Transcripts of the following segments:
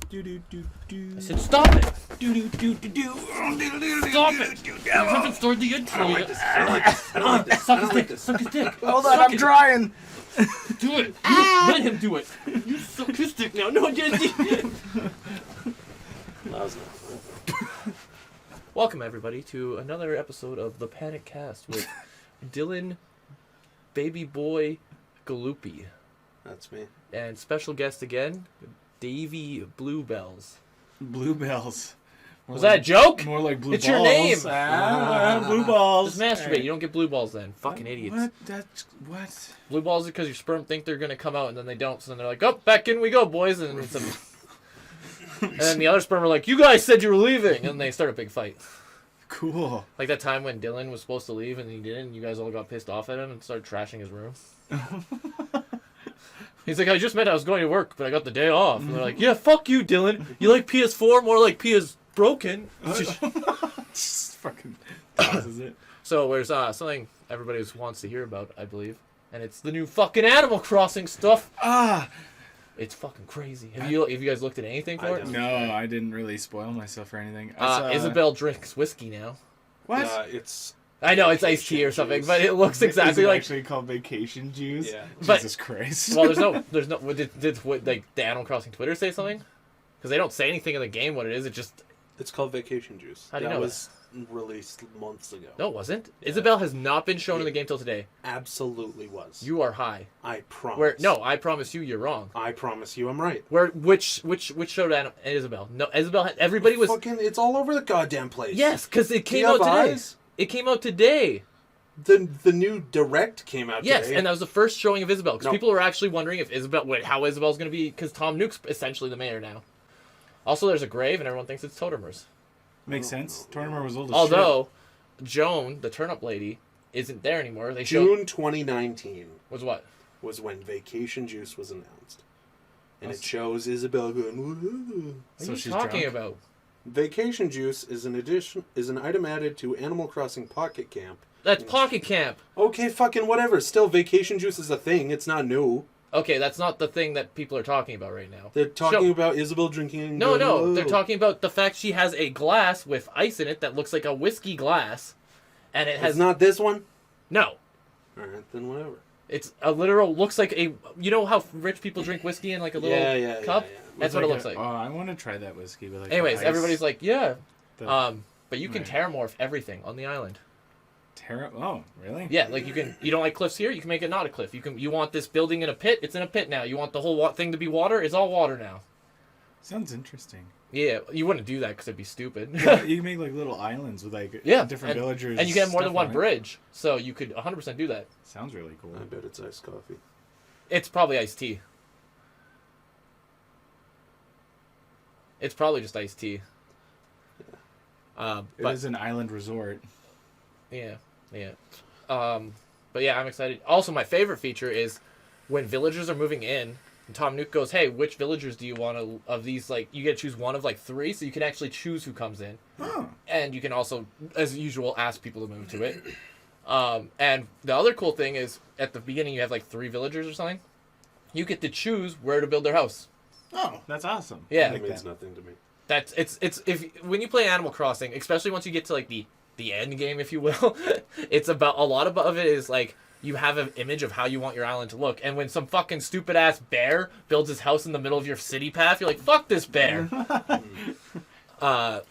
I said, stop it! Stop it! You haven't stored the intro yet. I don't like this. Suck his dick. Hold on, I'm trying. Do it. Let him do it. You suck his dick now. No, Welcome, everybody, to another episode of the Panic Cast with Dylan, Baby Boy, Galoopy. That's me. And special guest again, Davey Bluebells. Bluebells. Was that a joke? More like blue it's balls. It's your name. Blue balls. Just masturbate. Right. You don't get blue balls then. Fucking idiots. What? That's what? Blue balls are because your sperm think they're gonna come out and then they don't. So then they're like, "Oh, back in we go, boys." And it's and then the other sperm are like, "You guys said you were leaving," and they start a big fight. Cool. Like that time when Dylan was supposed to leave and he didn't, and you guys all got pissed off at him and started trashing his room. He's like, I just meant I was going to work, but I got the day off. And they're like, yeah, fuck you, Dylan. You like PS4 more like PS broken. Just fucking pauses it. So there's something everybody wants to hear about, I believe. And it's the new fucking Animal Crossing stuff. It's fucking crazy. Have you guys looked at anything for it? No, I didn't really spoil myself or anything. Isabel drinks whiskey now. What? I know it's iced tea or something, but it looks exactly like actually called vacation juice. Yeah. Jesus Christ. Well, there's no. Did the Animal Crossing Twitter say something? Because they don't say anything in the game what it is. It's called vacation juice. How do you know? That was released months ago. No, it wasn't. Yeah. Isabel has not been shown in the game till today. Absolutely was. You are high. I promise. No, I promise you, you're wrong. I promise you, I'm right. Which showed Isabel? No, Isabel. Everybody was fucking. It's all over the goddamn place. Yes, because it came out today. Eyes? It came out today. The new Direct came out today. Yes, and that was the first showing of Isabel. Because people were actually wondering if how Isabel's going to be, because Tom Nook's essentially the mayor now. Also, there's a grave, and everyone thinks it's Totemer's. Makes sense. Totemer was old as Although, Joan, the turnip lady, isn't there anymore. June 2019. Was what? Was when Vacation Juice was announced. And it shows Isabel going, woo. What are you talking about? Vacation Juice is an item added to Animal Crossing Pocket Camp. That's Pocket Camp. Okay, fucking whatever. Still, Vacation Juice is a thing. It's not new. Okay, that's not the thing that people are talking about right now. They're talking about Isabel drinking... No, they're talking about the fact she has a glass with ice in it that looks like a whiskey glass. And it has... It's not this one? No. Alright, then whatever. It's a literal... Looks like a... You know how rich people drink whiskey in like a little cup? Yeah. That's what it looks like. Oh, I want to try that whiskey with like anyways, everybody's like, yeah. But you can Right. terramorph everything on the island. Oh, really? Yeah, like you don't like cliffs here, you can make it not a cliff. You want this building in a pit, it's in a pit now. You want the whole thing to be water, it's all water now. Sounds interesting. Yeah, you wouldn't do that because it'd be stupid. Yeah, you can make like little islands with like different villagers. And you can have more than one bridge, so you could 100% do that. Sounds really cool. I bet it's iced coffee. It's probably iced tea. It's probably just iced tea. It is an island resort. Yeah. But yeah, I'm excited. Also, my favorite feature is when villagers are moving in, and Tom Nook goes, hey, which villagers do you want of these? Like, you get to choose one of like 3, so you can actually choose who comes in. Oh. And you can also, as usual, ask people to move to it. And the other cool thing is, at the beginning, you have like 3 villagers or something. You get to choose where to build their house. Oh, that's awesome. Yeah. That means nothing to me. When you play Animal Crossing, especially once you get to like the end game, if you will, it's about a lot of it is like you have an image of how you want your island to look, and when some fucking stupid ass bear builds his house in the middle of your city path, you're like, fuck this bear.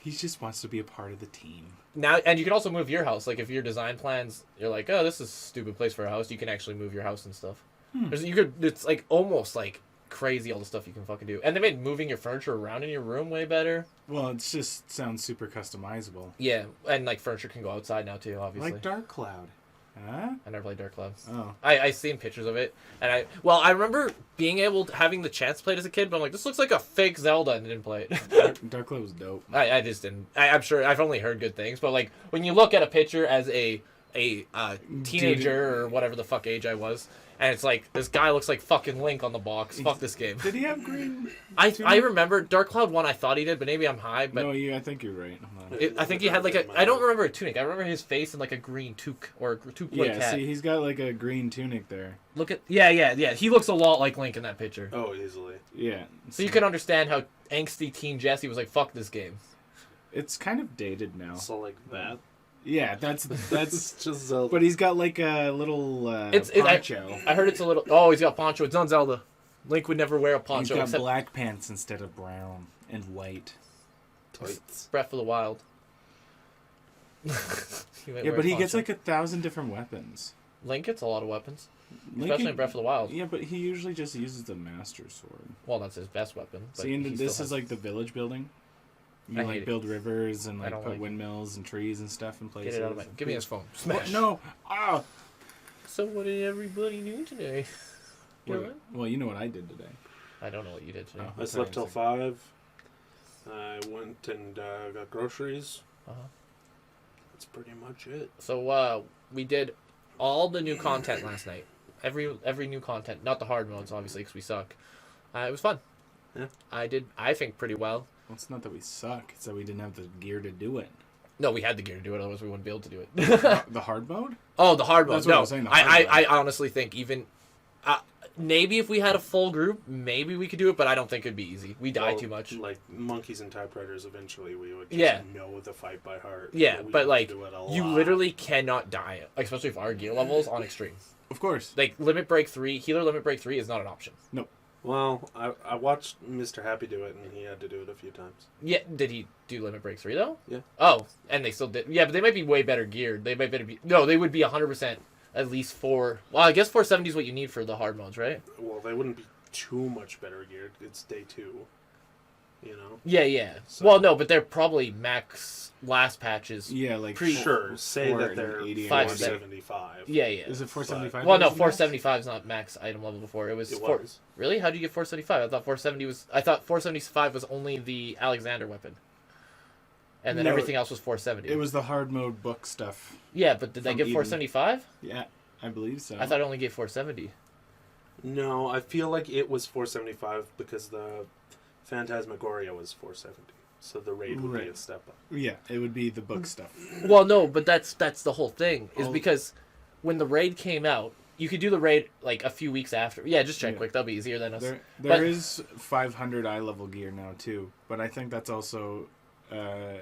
He just wants to be a part of the team. Now, and you can also move your house. Like if your design plans, you're like, oh, this is a stupid place for a house. You can actually move your house and stuff. It's like almost like crazy all the stuff you can fucking do, and they made moving your furniture around in your room way better. Well, it just sounds super customizable. Yeah, and like furniture can go outside now too, obviously. Like Dark Cloud. Huh? I never played Dark Cloud. Oh. I seen pictures of it, and I remember having the chance to play it as a kid, but I'm like, this looks like a fake Zelda, and I didn't play it. Dark Cloud was dope. I just didn't. I'm sure I've only heard good things, but like when you look at a picture as a teenager or whatever the fuck age I was, And it's like, this guy looks like fucking Link on the box. Fuck this game. Did he have green? I remember Dark Cloud 1, I thought he did, but maybe I'm high. But No, I think you're right. Hold on. I think he had like a... I don't remember a tunic. I remember his face in like a green toque or a toque-like Yeah, hat. see, he's got like a green tunic there. Look at... Yeah. He looks a lot like Link in that picture. Oh, easily. Yeah. So you can understand how angsty teen Jesse was like, fuck this game. It's kind of dated now. So like that. Yeah, that's It's just Zelda. But he's got like a little poncho. I heard it's a little... Oh, he's got poncho. It's on Zelda. Link would never wear a He's poncho got except black pants instead of brown and white. Tights. Breath of the Wild. Yeah, but he gets like 1,000 different weapons. Link gets a lot of weapons. Link Especially in Breath of the Wild. Yeah, but he usually just uses the Master Sword. Well, that's his best weapon. But See, and he this still is has- like the village building. You I hate like it. build rivers and I like don't put like it. windmills and trees and stuff in places. Get it out of my... Give me his phone. What? Smash. No! Ah! So what did everybody do today? You know what? Well, you know what I did today. I don't know what you did today. Oh. I slept till 5. I went and got groceries. Uh-huh. That's pretty much it. So we did all the new content last night. Every new content, not the hard modes, obviously, because we suck. It was fun. Yeah. I think, pretty well. Well, it's not that we suck; it's that we didn't have the gear to do it. No, we had the gear to do it, otherwise we wouldn't be able to do it. The hard mode? Oh, the hard mode. That's what I No, was saying, the hard mode. I honestly think even... maybe if we had a full group, maybe we could do it, but I don't think it'd be easy. We die Well, too much. Like monkeys and typewriters, eventually we would just Yeah. know the fight by heart. Yeah, we but would like, do it a you lot. literally cannot die, especially if our gear level's on extreme. Of course. Like, Limit Break 3, Healer Limit Break 3 is not an option. Well, I watched Mr. Happy do it, and he had to do it a few times. Yeah, did he do Limit Break 3, though? Yeah. Oh, and they still did. Yeah, but they might be way better geared. They might better be... No, they would be 100% at least 4... Well, I guess 470 is what you need for the hard modes, right? Well, they wouldn't be too much better geared. It's day 2, you know? Yeah. So- Well, no, but they're probably max last patches. Yeah, like Sure, say that they're 480 575. Yeah. Is it 475? Well, no, that was the max? 475 is not max item level before. It was... It four- was. Really? How do you get 475? I thought 470 was... I thought 475 was only the Alexander weapon. And then No, everything else was 470. It was the hard mode book stuff. Yeah, but did they From give Eden. 475? Yeah, I believe so. I thought it only gave 470. No, I feel like it was 475 because the Phantasmagoria was 470. So the raid would be Right. a step up. Yeah, it would be the book stuff. Well, no, but that's the whole thing. Is Oh. because when the raid came out, you could do the raid like a few weeks after. Yeah, just check Yeah. quick. That'll be easier than us. There But- is 500 eye level gear now too, but I think that's also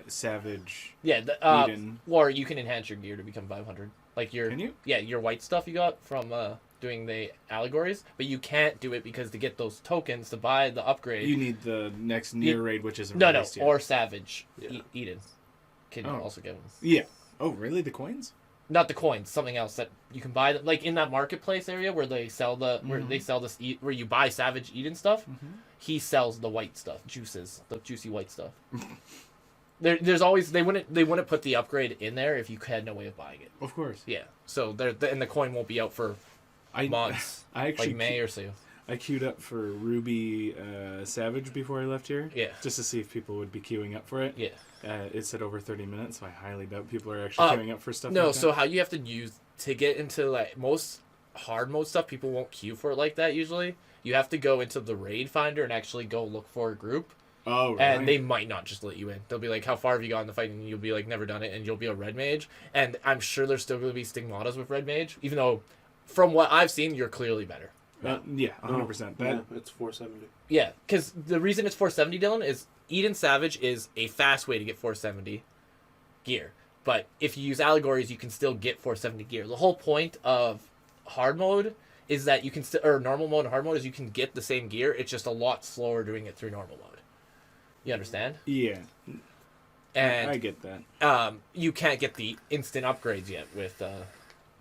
Savage. Yeah, Eden. or you can enhance your gear to become 500. Like your Can you? Yeah, your white stuff you got from doing the allegories, but you can't do it because to get those tokens to buy the upgrade. You need the next near raid, which isn't no, released yet. or Savage Yeah. Eden can Oh. also get them. Yeah. Oh, really? The coins? Not the coins, something else that you can buy. Like in that marketplace area where they sell where they sell this where you buy Savage Eden stuff. He sells the white stuff, the juicy white stuff. There's always they wouldn't put the upgrade in there if you had no way of buying it. Of course. Yeah, so and the coin won't be out for months, I actually like May or so. I queued up for Ruby Savage before I left here. Yeah. Just to see if people would be queuing up for it. Yeah. It said over 30 minutes, so I highly doubt people are actually queuing up for stuff No, like so that. how you have to use to get into like most hard mode stuff, people won't queue for it like that usually. You have to go into the raid finder and actually go look for a group. Oh, really? And they might not just let you in. They'll be like, how far have you gotten in the fight? And you'll be like, never done it. And you'll be a red mage. And I'm sure there's still going to be stigmatas with red mage. Even though, from what I've seen, you're clearly better. Yeah, 100%. Yeah, it's 470. Yeah, because the reason it's 470, Dylan, is Eden Savage is a fast way to get 470 gear. But if you use allegories, you can still get 470 gear. The whole point of hard mode is that you can or normal mode and hard mode is you can get the same gear. It's just a lot slower doing it through normal mode. You understand? Yeah. And I get that. you can't get the instant upgrades yet with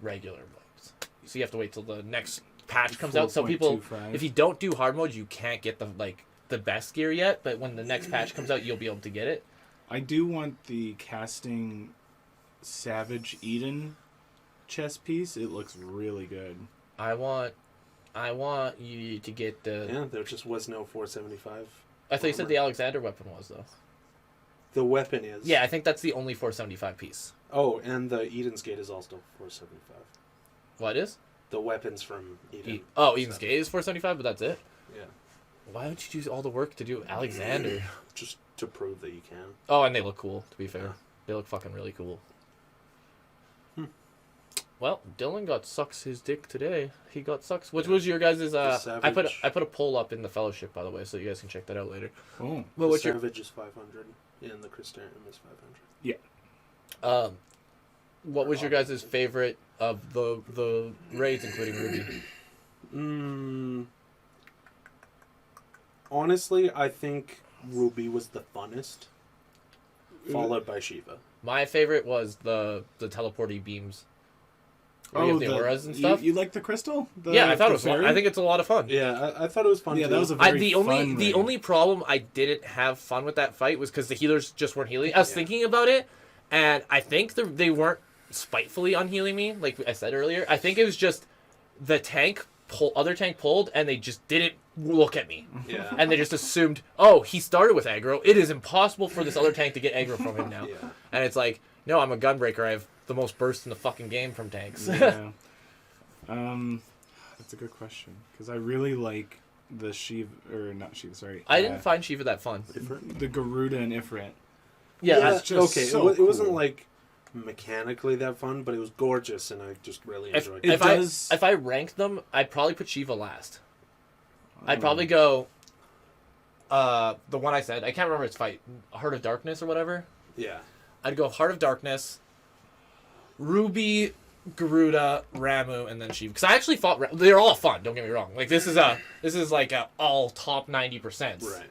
regular modes. So you have to wait till the next patch comes out. So people, 4.25. if you don't do hard mode, you can't get the best gear yet. But when the next patch comes out, you'll be able to get it. I do want the casting Savage Eden chess piece. It looks really good. I want you to get the. Yeah, there just was no 475. I thought you said the Alexander weapon was though. The weapon is. Yeah, I think that's the only 475 piece. Oh, and the Eden's Gate is also 475. What is? The weapons from Eden. Eden's Gate is 475, but that's it. Yeah. Why would you do all the work to do Alexander? Just to prove that you can. Oh, and they look cool. To be fair, they look fucking really cool. Well, Dylan got sucks his dick today. He got sucks. Which was your guys'? I put a poll up in the fellowship, by the way, so you guys can check that out later. Oh, well, the Savage is 500, and the Crystarium is 500. yeah. What was your guys' favorite of the raids, including Ruby? Honestly, I think Ruby was the funnest, followed by Shiva. My favorite was the teleporty beams. Where you Oh, have the auras and stuff. You like the crystal? Yeah, I thought it was fun. I think it's a lot of fun. Yeah, I thought it was fun. Yeah, too. that was a very the only problem I didn't have fun with that fight was because the healers just weren't healing. I was thinking about it, and I think they weren't spitefully unhealing me, like I said earlier. I think it was just the other tank pulled, and they just didn't look at me. Yeah. And they just assumed, oh, he started with aggro. It is impossible for this other tank to get aggro from him now. Yeah. And it's like, no, I'm a gunbreaker. I have the most burst in the fucking game from tanks. Yeah. That's a good question because I really like the Shiva or not Shiva. Sorry, I didn't find Shiva that fun. the Garuda and Ifrit. Yeah, that's just okay. so It wasn't cool. like mechanically that fun, but it was gorgeous, and I just really enjoyed it. If I ranked them, I'd probably put Shiva last. I'd probably go the one I said. I can't remember its fight. Heart of Darkness or whatever. Yeah. I'd go Heart of Darkness, Ruby, Garuda, Ramu, and then Shiva. Because I actually fought. They're all fun. Don't get me wrong. Like this is like a all top 90%. Right.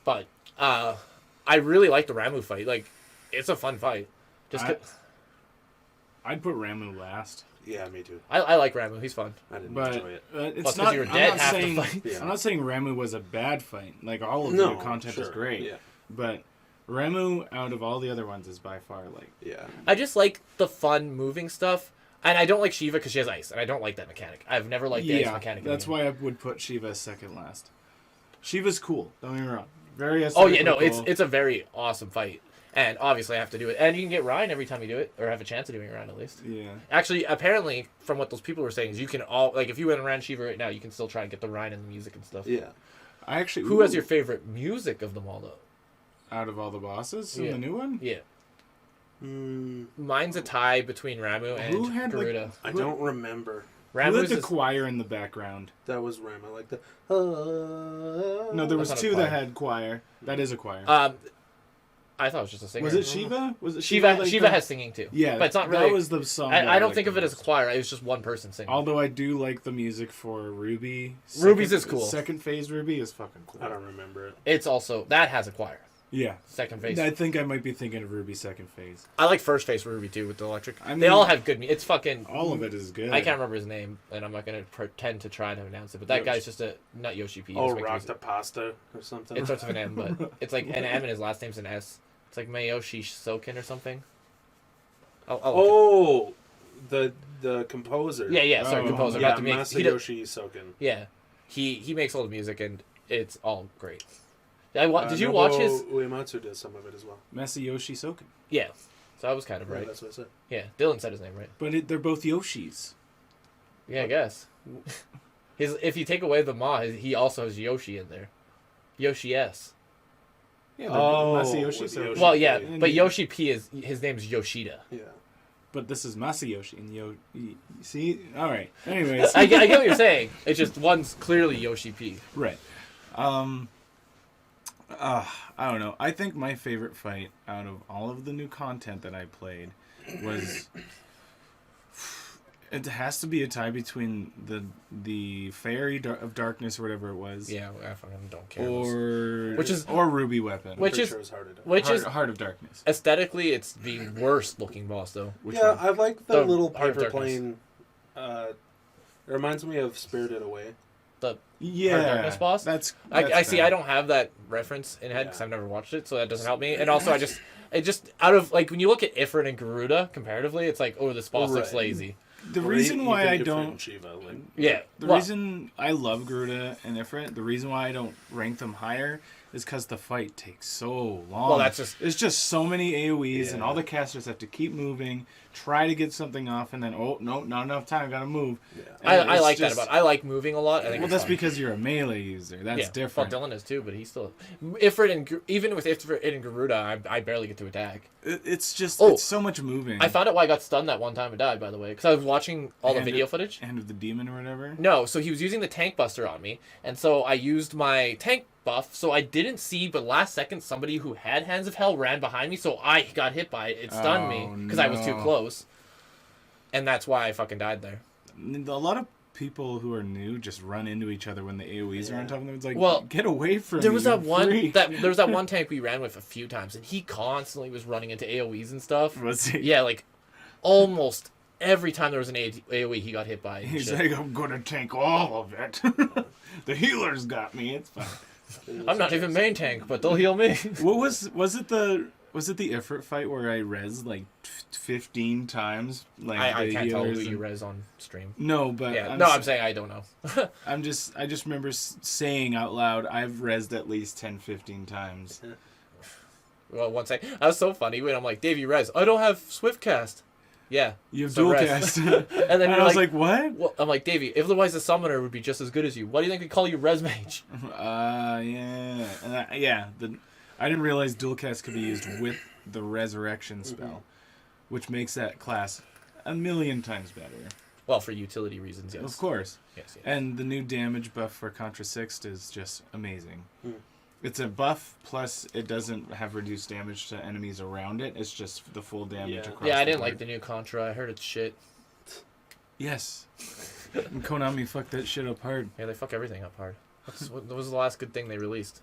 But I really like the Ramu fight. Like it's a fun fight. I'd put Ramu last. Yeah, me too. I like Ramu. He's fun. I didn't But enjoy it. it's Well, 'cause you were dead half the fight. Yeah. I'm not saying Ramu was a bad fight. Like all of No, the content is sure. great. Yeah. But Ramu, out of all the other ones, is by far like. Yeah. I just like the fun moving stuff. And I don't like Shiva because she has ice, and I don't like that mechanic. I've never liked the ice mechanic. That's why I would put Shiva second last. Shiva's cool. Don't get me wrong. Very. Oh yeah, no, cool. it's a very awesome fight, and obviously I have to do it. And you can get Ryan every time you do it, or have a chance of doing Ryan at least. Yeah. Actually, apparently, from what those people were saying, is you can if you went around Shiva right now, you can still try and get the Ryan and the music and stuff. Yeah. I actually. Who has your favorite music of them all though? Out of all the bosses in Yeah. the new one? Yeah. Mine's a tie between Ramu and Who had, like, Garuda. I don't remember. Who had Ramu's the is- choir in the background? That was Ram. I like the. No, there was That's not a two that choir. had choir. That is a choir. I thought it was just a singer. Was it Shiva? Was it Shiva like Shiva has singing too. Yeah, but it's not really. That was the song. I don't think of it as a choir. It was just one person singing. Although I do like the music for Ruby. Ruby's is cool. Second phase Ruby is fucking cool. I don't remember it. It's also that has a choir. Yeah. Second phase. I think I might be thinking of Ruby second phase. I like first phase Ruby too with the electric. I mean, they all have good. It's fucking. All of it is good. I can't remember his name, and I'm not gonna pretend to try to announce it. But that guy's just a not Yoshi P. Oh, Rock the Pasta or something. It starts with an M, but it's like an M and his last name's an S. It's like Mayoshi Soken or something. Oh, the composer. Yeah. Sorry, Oh. composer. Yeah, Not to make. Masayoshi Soken. Yeah, he makes all the music, and it's all great. Did you watch his? Uematsu does some of it as well. Masayoshi Soken. Yeah, so I was kind of Right, right. that's what I said. Yeah, Dylan said his name right. But they're both Yoshis. Yeah, I guess. If you take away the Ma, he also has Yoshi in there. Yoshi S. Yeah, Masayoshi Masayoshi Soken. Yoshi. Well, yeah, And but he- Yoshi P his name's Yoshida. Yeah. But this is Masayoshi and see? Alright. Anyways. I get what you're saying. It's just one's clearly Yoshi P. Right. I don't know. I think my favorite fight out of all of the new content that I played was it has to be a tie between the Fairy of Darkness or whatever it was. Yeah, I fucking don't care. Or Ruby Weapon. Which is Sure it's hard to do. which is Heart of Darkness. aesthetically it's the worst looking boss though. Which Yeah, one? I like the The little Heart of paper Darkness. plane. It reminds me of Spirited Away. The Yeah. Heart of Darkness boss? That's I see. fair. I don't have that reference in head because Yeah. I've never watched it, so that doesn't help me. And also, it just out of like when you look at Ifrit and Garuda comparatively, it's like, oh, this boss looks Right. lazy. The Or reason why even I Ifrit don't and Shiva, Yeah. The well, reason I love Garuda and Ifrit, the reason why I don't rank them higher is because the fight takes so long. Well, that's just... There's just so many AoEs, and Yeah. all the casters have to keep moving, try to get something off, and then, oh, no, not enough time, gotta move. Yeah. And I it's like that just- about it. I like moving a lot. I think Well, it's that's fun. because you're a melee user. That's different. Well, Dylan is too, but he's still... Ifrit and... Even with Ifrit and Garuda, I barely get to attack. It's just Oh. it's so much moving. I found out why I got stunned that one time and died, by the way, because I was watching all the Hand video of- footage. Hand of the Demon or whatever. No, so he was using the tank buster on me, and so I used my tank buff, so I didn't see, but last second somebody who had Hands of Hell ran behind me, so I got hit by it. It stunned me, because I was too no. close. And that's why I fucking died there. A lot of people who are new just run into each other when the AoEs are on top of them. It's like, Well, get away from There me, was you that one freak. there was that one tank we ran with a few times, and he constantly was running into AoEs and stuff. Was he? Yeah, like almost every time there was an AoE, he got hit by it. and He's shit. like, I'm gonna tank all of it. The healers got me. It's fine. I'm not even main tank, but they'll heal me. What was it the Ifrit fight where I rezzed like 15 times? Like I the can't tell who healers you and- res on stream. No, but Yeah, I'm saying I don't know. I just remember saying out loud, I've rezzed at least 10, 15 times. Well, one second. That was so funny when I'm like, Dave, you res. I don't have Swift cast. Yeah. You have So dual res. cast. And then And you're I was like, like, what? well, I'm like, Davey, if otherwise the summoner would be just as good as you. Why do you think we call you Res Mage? Yeah. And I didn't realize dual cast could be used with the resurrection spell, which makes that class a million times better. Well, for utility reasons, yes. Of course. Yes, yes. And the new damage buff for Contra Sixth is just amazing. Hmm. It's a buff, plus it doesn't have reduced damage to enemies around it. It's just the full damage Yeah. across Yeah, I the didn't board. like the new Contra. I heard it's shit. Yes. And Konami fucked that shit up hard. Yeah, they fuck everything up hard. What was the last good thing they released?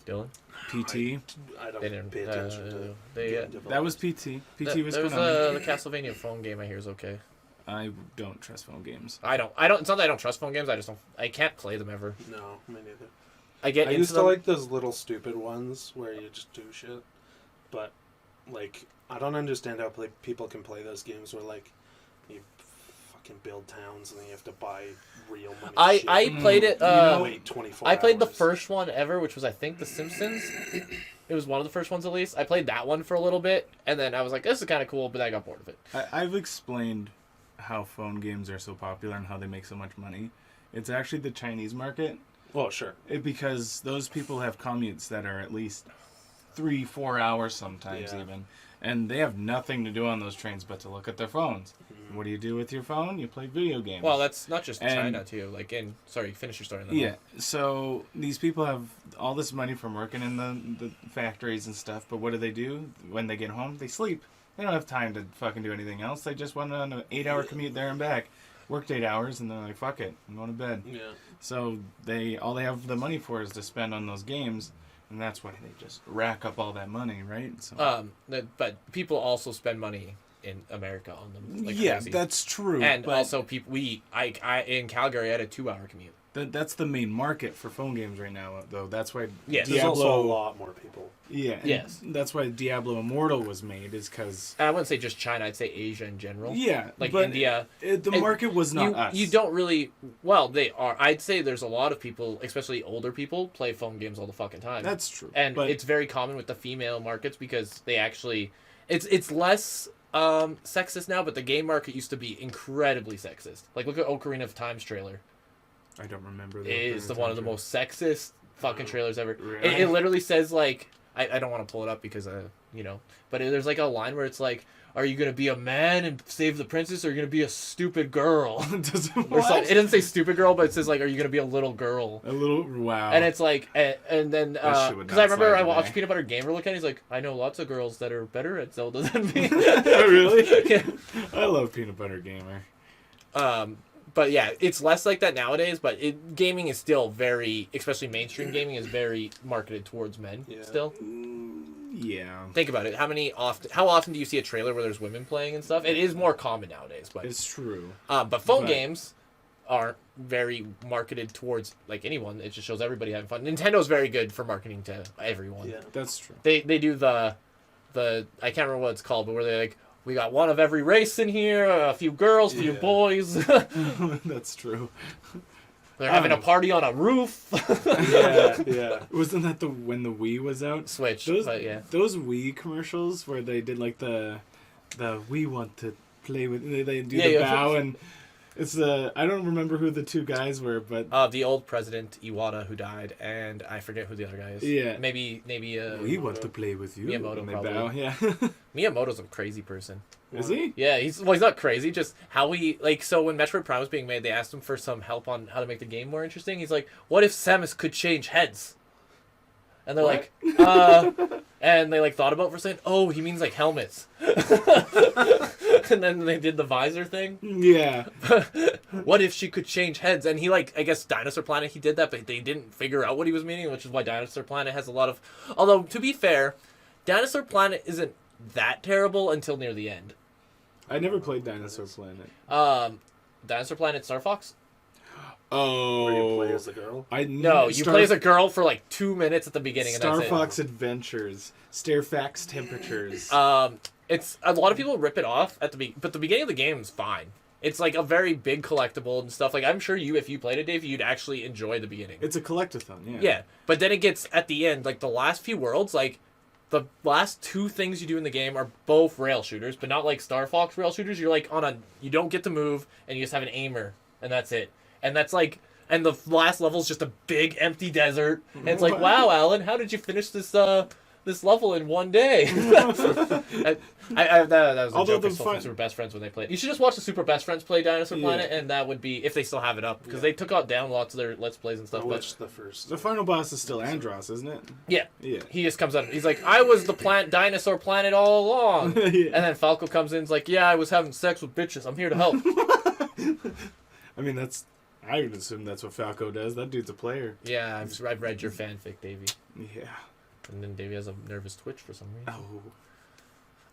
Dylan? PT. I don't They didn't. pay attention to They, game That development. was PT. PT was there was Konami. the Castlevania phone game I hear is okay. I don't trust phone games. I don't. It's not that I don't trust phone games. I just don't. I can't play them ever. No, me neither. I get I into used to them. like those little stupid ones where you just do shit, but like I don't understand how people can play those games where like you fucking build towns and then you have to buy real money. I shit. played it. Wait 24 I played the hours. first one ever, which was I think The Simpsons. It was one of the first ones at least. I played that one for a little bit, and then I was like, "This is kind of cool," but I got bored of it. I've explained how phone games are so popular and how they make so much money. It's actually the Chinese market. Well, sure. Because those people have commutes that are at least 3-4 hours sometimes Yeah. even. And they have nothing to do on those trains but to look at their phones. What do you do with your phone? You play video games. Well, that's not just And- China too. Like sorry, finish your story. And then Yeah, so these people have all this money from working in the factories and stuff, but what do? When they get home? They sleep. They don't have time to fucking do anything else. They just went on an 8-hour commute there and back, worked 8 hours, and they're like, fuck it, I'm going to bed. Yeah. So all they have the money for is to spend on those games, and that's why they just rack up all that money, right? So, But people also spend money in America on them. Like yeah, crazy. that's true. And but also, people I in Calgary I had a 2-hour commute. that's the main market for phone games right now, though. That's why Yes. There's also a Diablo. lot more people. Yeah. and Yes. That's why Diablo Immortal was made, is because. And I wouldn't say just China. I'd say Asia in general. Yeah, Like but India. The market was not us. You don't really. Well, they are. I'd say there's a lot of people, especially older people, play phone games all the fucking time. That's true. And but it's very common with the female markets because they actually. It's less sexist now, but the game market used to be incredibly sexist. Like look at Ocarina of Time's trailer. I don't remember. It is one of the most sexist fucking trailers ever. Really? It literally says like I don't want to pull it up because but there's like a line where it's like, are you gonna be a man and save the princess, or are you gonna be a stupid girl? Does it, Or something. It doesn't say stupid girl, but it says like, are you gonna be a little girl? A little wow. And it's like, and then That shit would because I not remember fly I watched today. Peanut Butter Gamer look at it, he's like, I know lots of girls that are better at Zelda than me. Really? Yeah. I love Peanut Butter Gamer. But yeah, it's less like that nowadays. But gaming is still very, especially mainstream gaming, is very marketed towards men. Yeah. Still, Yeah, think about it. How often do you see a trailer where there's women playing and stuff? It is more common nowadays, but it's true. but phone but- games aren't very marketed towards like anyone. It just shows everybody having fun. Nintendo's very good for marketing to everyone. Yeah. That's true. They do the I can't remember what it's called, but where they like, we got one of every race in here, a few girls, a few Yeah. boys. That's true. They're having a party on a roof. Yeah. Wasn't that when the Wii was out? Switch, Those but yeah. those Wii commercials where they did like the we want to play with they do the bow and it's I don't remember who the two guys were, but The old president Iwata who died, and I forget who the other guy is. Yeah. Maybe we want to play with you. Miyamoto, and they probably. bow. Yeah. Miyamoto's a crazy person. Is he? Yeah, he's not crazy, just how he so when Metroid Prime was being made, they asked him for some help on how to make the game more interesting. He's like, "What if Samus could change heads?" And they're like, and they like thought about it for a second. Oh, he means like helmets. And then they did the visor thing. Yeah. What if she could change heads? And he I guess Dinosaur Planet, he did that, but they didn't figure out what he was meaning, which is why Dinosaur Planet has a lot of... Although, to be fair, Dinosaur Planet isn't that terrible until near the end. I never played Dinosaur Planet. Dinosaur Planet Star Fox? Oh. Where you play as the girl? No, you play as a girl for like 2 minutes at the beginning, and Star that's Fox Adventures. Stairfax Temperatures. It's a lot of people rip it off at but the beginning of the game is fine. It's like a very big collectible and stuff. Like I'm sure if you played it, Dave, you'd actually enjoy the beginning. It's a collectathon, yeah. Yeah, but then it gets at the end, like the last few worlds, like the last two things you do in the game are both rail shooters, but not like Star Fox rail shooters. You're like you don't get to move, and you just have an aimer, and that's it. And that's like, and the last level is just a big empty desert. And it's like, wow, Alan, how did you finish this level in one day? That was a joke. I stole from Super Best Friends when they played. You should just watch the Super Best Friends play Dinosaur Planet, and that would be, if they still have it up, because they took down lots of their Let's Plays and stuff. I watched the first. The final boss is still Andros, isn't it? Yeah. Yeah. He just comes up, he's like, I was the Dinosaur Planet all along. Yeah. And then Falco comes in and is like, yeah, I was having sex with bitches. I'm here to help. I mean, I would assume that's what Falco does. That dude's a player. Yeah, I've read your fanfic, Davey. Yeah. And then Davey has a nervous twitch for some reason. Oh.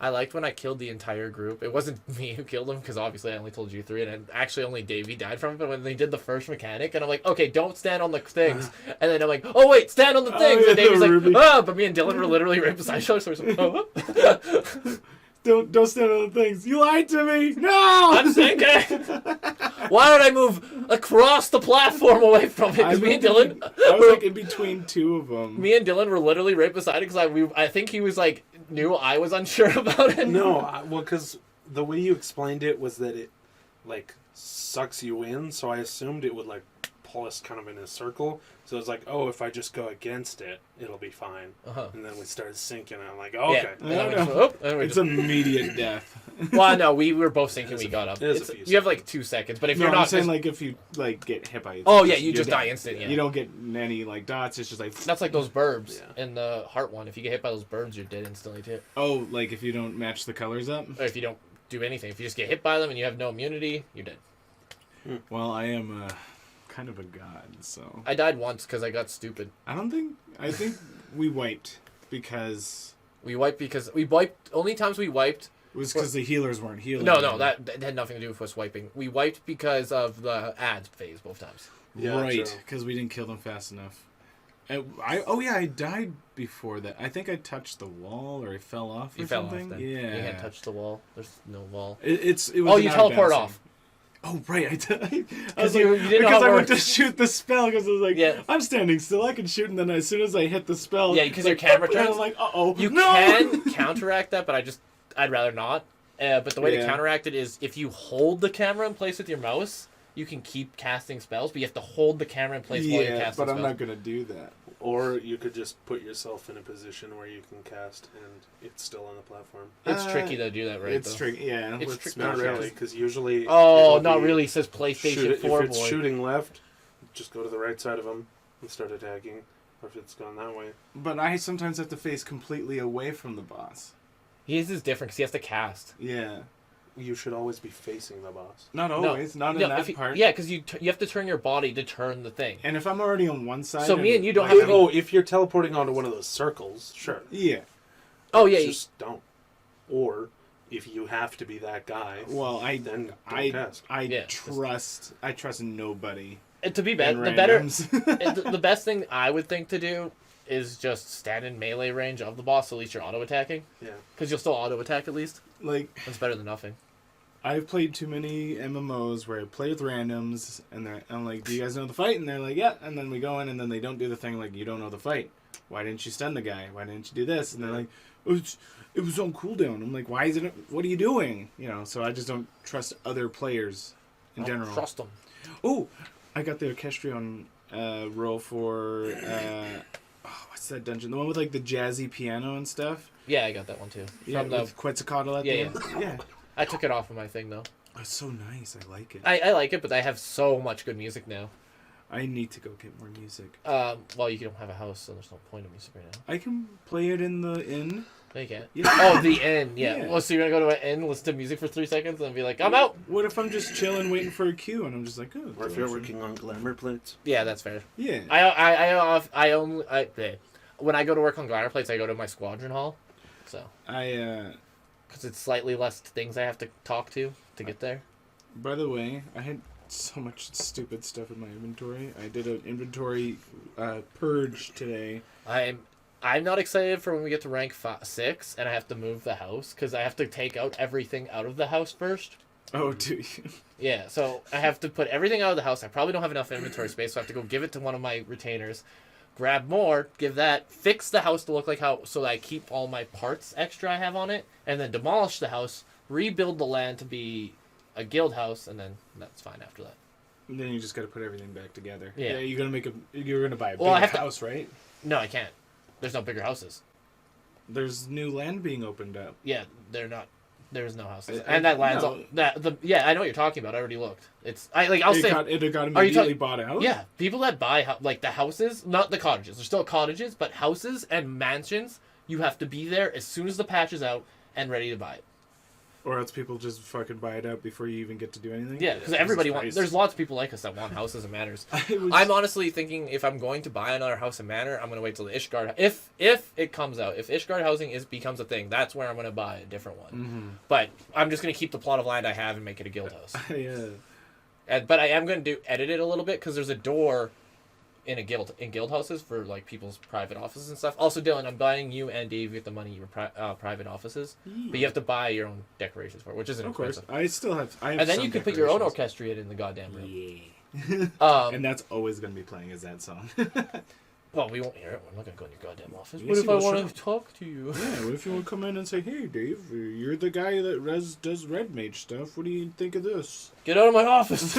I liked when I killed the entire group. It wasn't me who killed them, because obviously I only told you three, and actually only Davey died from it. But when they did the first mechanic, and I'm like, okay, don't stand on the things. And then I'm like, oh, wait, stand on the things. Yeah, and Davey's like, Ruby. but me and Dylan were literally right beside each other. So we're like, oh. Don't stand on the things. You lied to me. No. I'm thinking. Why did I move across the platform away from it? Because me and Dylan, I was like in between two of them. me and Dylan were literally right beside it, because I think he was like knew I was unsure about it. No, well, because the way you explained it was that it like sucks you in, so I assumed it would like pull us kind of in a circle. So it's like, oh, if I just go against it, it'll be fine. Uh-huh. And then we started sinking, and I'm like, oh, okay. Yeah. And then we It's just- immediate death. Well, no, we were both sinking. We got up. It is a few You have like 2 seconds, but if No, you're I'm not, saying like if you like get hit by it. oh yeah, you you're just die dead. instant. Yeah, You don't get any like dots. It's just like that's like those burbs Yeah. in the heart one. If you get hit by those burbs, you're dead instantly too. oh, like if you don't match the colors up. Or if you don't do anything, if you just get hit by them and you have no immunity, you're dead. Well, I am kind of a god, so I died once because I got stupid. I think we wiped because We wiped. Only times we wiped. it was because the healers weren't healing. No, that had nothing to do with us wiping. We wiped because of the ads phase both times. Yeah, right, true. because we didn't kill them fast enough. I died before that. I think I touched the wall or I fell off. You or fell something. off then. Yeah, You can't touch the wall. There's no wall. It was Oh, you an teleport outbouncing. off. Oh right, I was Because like, you didn't know because how it I went to works. shoot the spell because I was like, Yeah. I'm standing still, I can shoot, and then as soon as I hit the spell, Yeah, because it's your like, camera and I turns. was like, uh-oh, You no! can counteract that, but I'd rather not. But the way to Yeah. counteract it is if you hold the camera in place with your mouse, you can keep casting spells, but you have to hold the camera in place while you're Yeah, casting but I'm spells. not gonna do that. Or you could just put yourself in a position where you can cast and it's still on the platform. It's tricky to do that right, It's though. tricky, yeah. It's Let's tricky. Not not really, because usually... Oh, it'll not be really. It says PlayStation 4, if it's boy. shooting left, just go to the right side of them and start attacking. Or if it's gone that way. But I sometimes have to face completely away from the boss. His is different because he has to cast. Yeah. You should always be facing the boss. Not always, not in that part. Yeah, because you have to turn your body to turn the thing. And if I'm already on one side... So me and you don't like, have to- If you're teleporting onto one of those circles, sure. Yeah. Oh, yeah. Just don't. Or if you have to be that guy, Well, then don't cast. Yeah. I trust nobody. And to be in better, the better, randoms. the best thing I would think to do is just stand in melee range of the boss, so at least you're auto attacking. Yeah. Because you'll still auto attack at least. Like, That's better than nothing. I've played too many MMOs where I play with randoms, and I'm like, "Do you guys know the fight?" And they're like, "Yeah." And then we go in, and then they don't do the thing like, "You don't know the fight. Why didn't you stun the guy? Why didn't you do this?" And they're like, "Oh, it was on cooldown." I'm like, "Why isn't it? What are you doing?" You know. So I just don't trust other players in general. Trust them. Oh, I got the Orchestrion roll for what's that dungeon? The one with like the jazzy piano and stuff. Yeah, I got that one too. Yeah, From the, with Quetzalcoatl at the end. Yeah. I took it off of my thing though. Oh, it's so nice. I like it. I like it, but I have so much good music now. I need to go get more music. Well, you don't have a house, so there's no point in music right now. I can play it in the inn. No, you can't. Yeah. Oh, the inn. Yeah. Yeah. Well, so you're gonna go to an inn, listen to music for 3 seconds, and be like, "I'm out." What if I'm just chilling, waiting for a queue, and I'm just like, oh. Or if you're working on glamour plates. Yeah, that's fair. Yeah. When I go to work on glider plates, I go to my squadron hall, so because it's slightly less things I have to talk to get there. By the way, I had so much stupid stuff in my inventory. I did an inventory purge today. I'm not excited for when we get to rank 6 and I have to move the house because I have to take out everything out of the house first. Oh, do you? Yeah, so I have to put everything out of the house. I probably don't have enough inventory space, so I have to go give it to one of my retainers, grab more, give that, fix the house to look like how, so that I keep all my parts extra I have on it, and then demolish the house, rebuild the land to be a guild house, and then that's fine after that. And then you just got to put everything back together. Yeah. You're gonna buy a Well, I bigger have to- house, right? No, I can't. There's no bigger houses. There's new land being opened up. Yeah, they're not. There's no houses, I and that land's no. yeah. I know what you're talking about. I already looked. It's I'll It say got Are you immediately bought out. yeah. People that buy like the houses, not the cottages. They're still cottages, but houses and mansions. You have to be there as soon as the patch is out and ready to buy it. Or else people just fucking buy it out before you even get to do anything. Yeah, because everybody wants. There's lots of people like us that want houses and manors. I'm honestly thinking if I'm going to buy another house and manor, I'm going to wait till the Ishgard. If it comes out, if Ishgard housing becomes a thing, that's where I'm going to buy a different one. Mm-hmm. But I'm just going to keep the plot of land I have and make it a guild house. Yeah. But I am going to edit it a little bit because there's a door in guild houses for like people's private offices and stuff. Also, Dylan, I'm buying you and Dave with the money your private offices, but you have to buy your own decorations for it, which isn't expensive. I still have. I have And then some you can put your own decorations. orchestrion in the goddamn room. Yeah. And that's always going to be playing as that song. Well, we won't hear it. We're not going to go in your goddamn office. Yes, What if you I will, want sure. to talk to you? Yeah, what if you want to come in and say, "Hey, Dave, you're the guy that does red mage stuff. What do you think of this?" Get out of my office!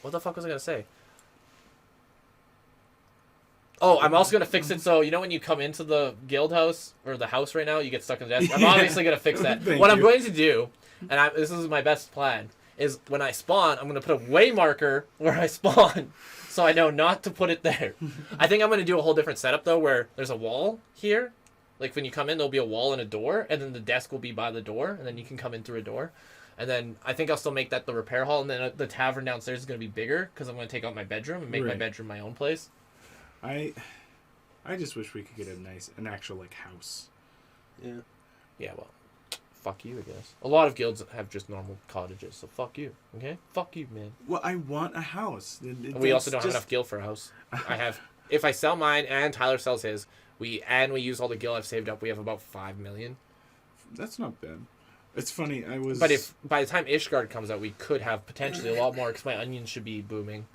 What the fuck was I going to say? Oh, I'm also going to fix it so, you know when you come into the guild house, or the house right now, you get stuck in the desk? I'm Yeah. obviously going to fix that. Thank What I'm you. going to do, and this is my best plan, is when I spawn, I'm going to put a way marker where I spawn, so I know not to put it there. I think I'm going to do a whole different setup, though, where there's a wall here. Like, when you come in, there'll be a wall and a door, and then the desk will be by the door, and then you can come in through a door. And then I think I'll still make that the repair hall, and then the tavern downstairs is going to be bigger, because I'm going to take out my bedroom and make my Right. bedroom my own place. I just wish we could get an actual like house. Yeah. Yeah, well, fuck you, I guess. A lot of guilds have just normal cottages, so fuck you, okay? Fuck you, man. Well, I want a house. We also don't have enough guild for a house. If I sell mine and Tyler sells his, we use all the guild I've saved up, we have about 5 million. That's not bad. It's funny, But if by the time Ishgard comes out, we could have potentially a lot more, because my onions should be booming.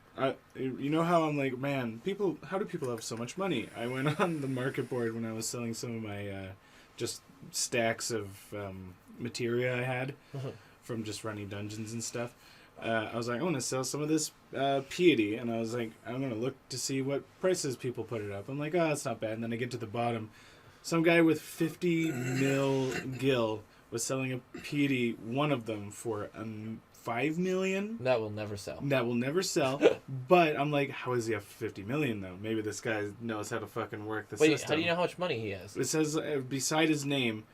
You know how I'm like, man, how do people have so much money? I went on the market board when I was selling some of my just stacks of materia I had from just running dungeons and stuff. I was like, I want to sell some of this piety, and I was like, I'm going to look to see what prices people put it up. I'm like, oh, that's not bad. And then I get to the bottom. Some guy with 50 mil gil was selling a piety, one of them, for 5 million. That will never sell. That will never sell. But I'm like, how does he have 50 million though? Maybe this guy knows how to fucking work the Wait, system. how do you know how much money he has? It says beside his name,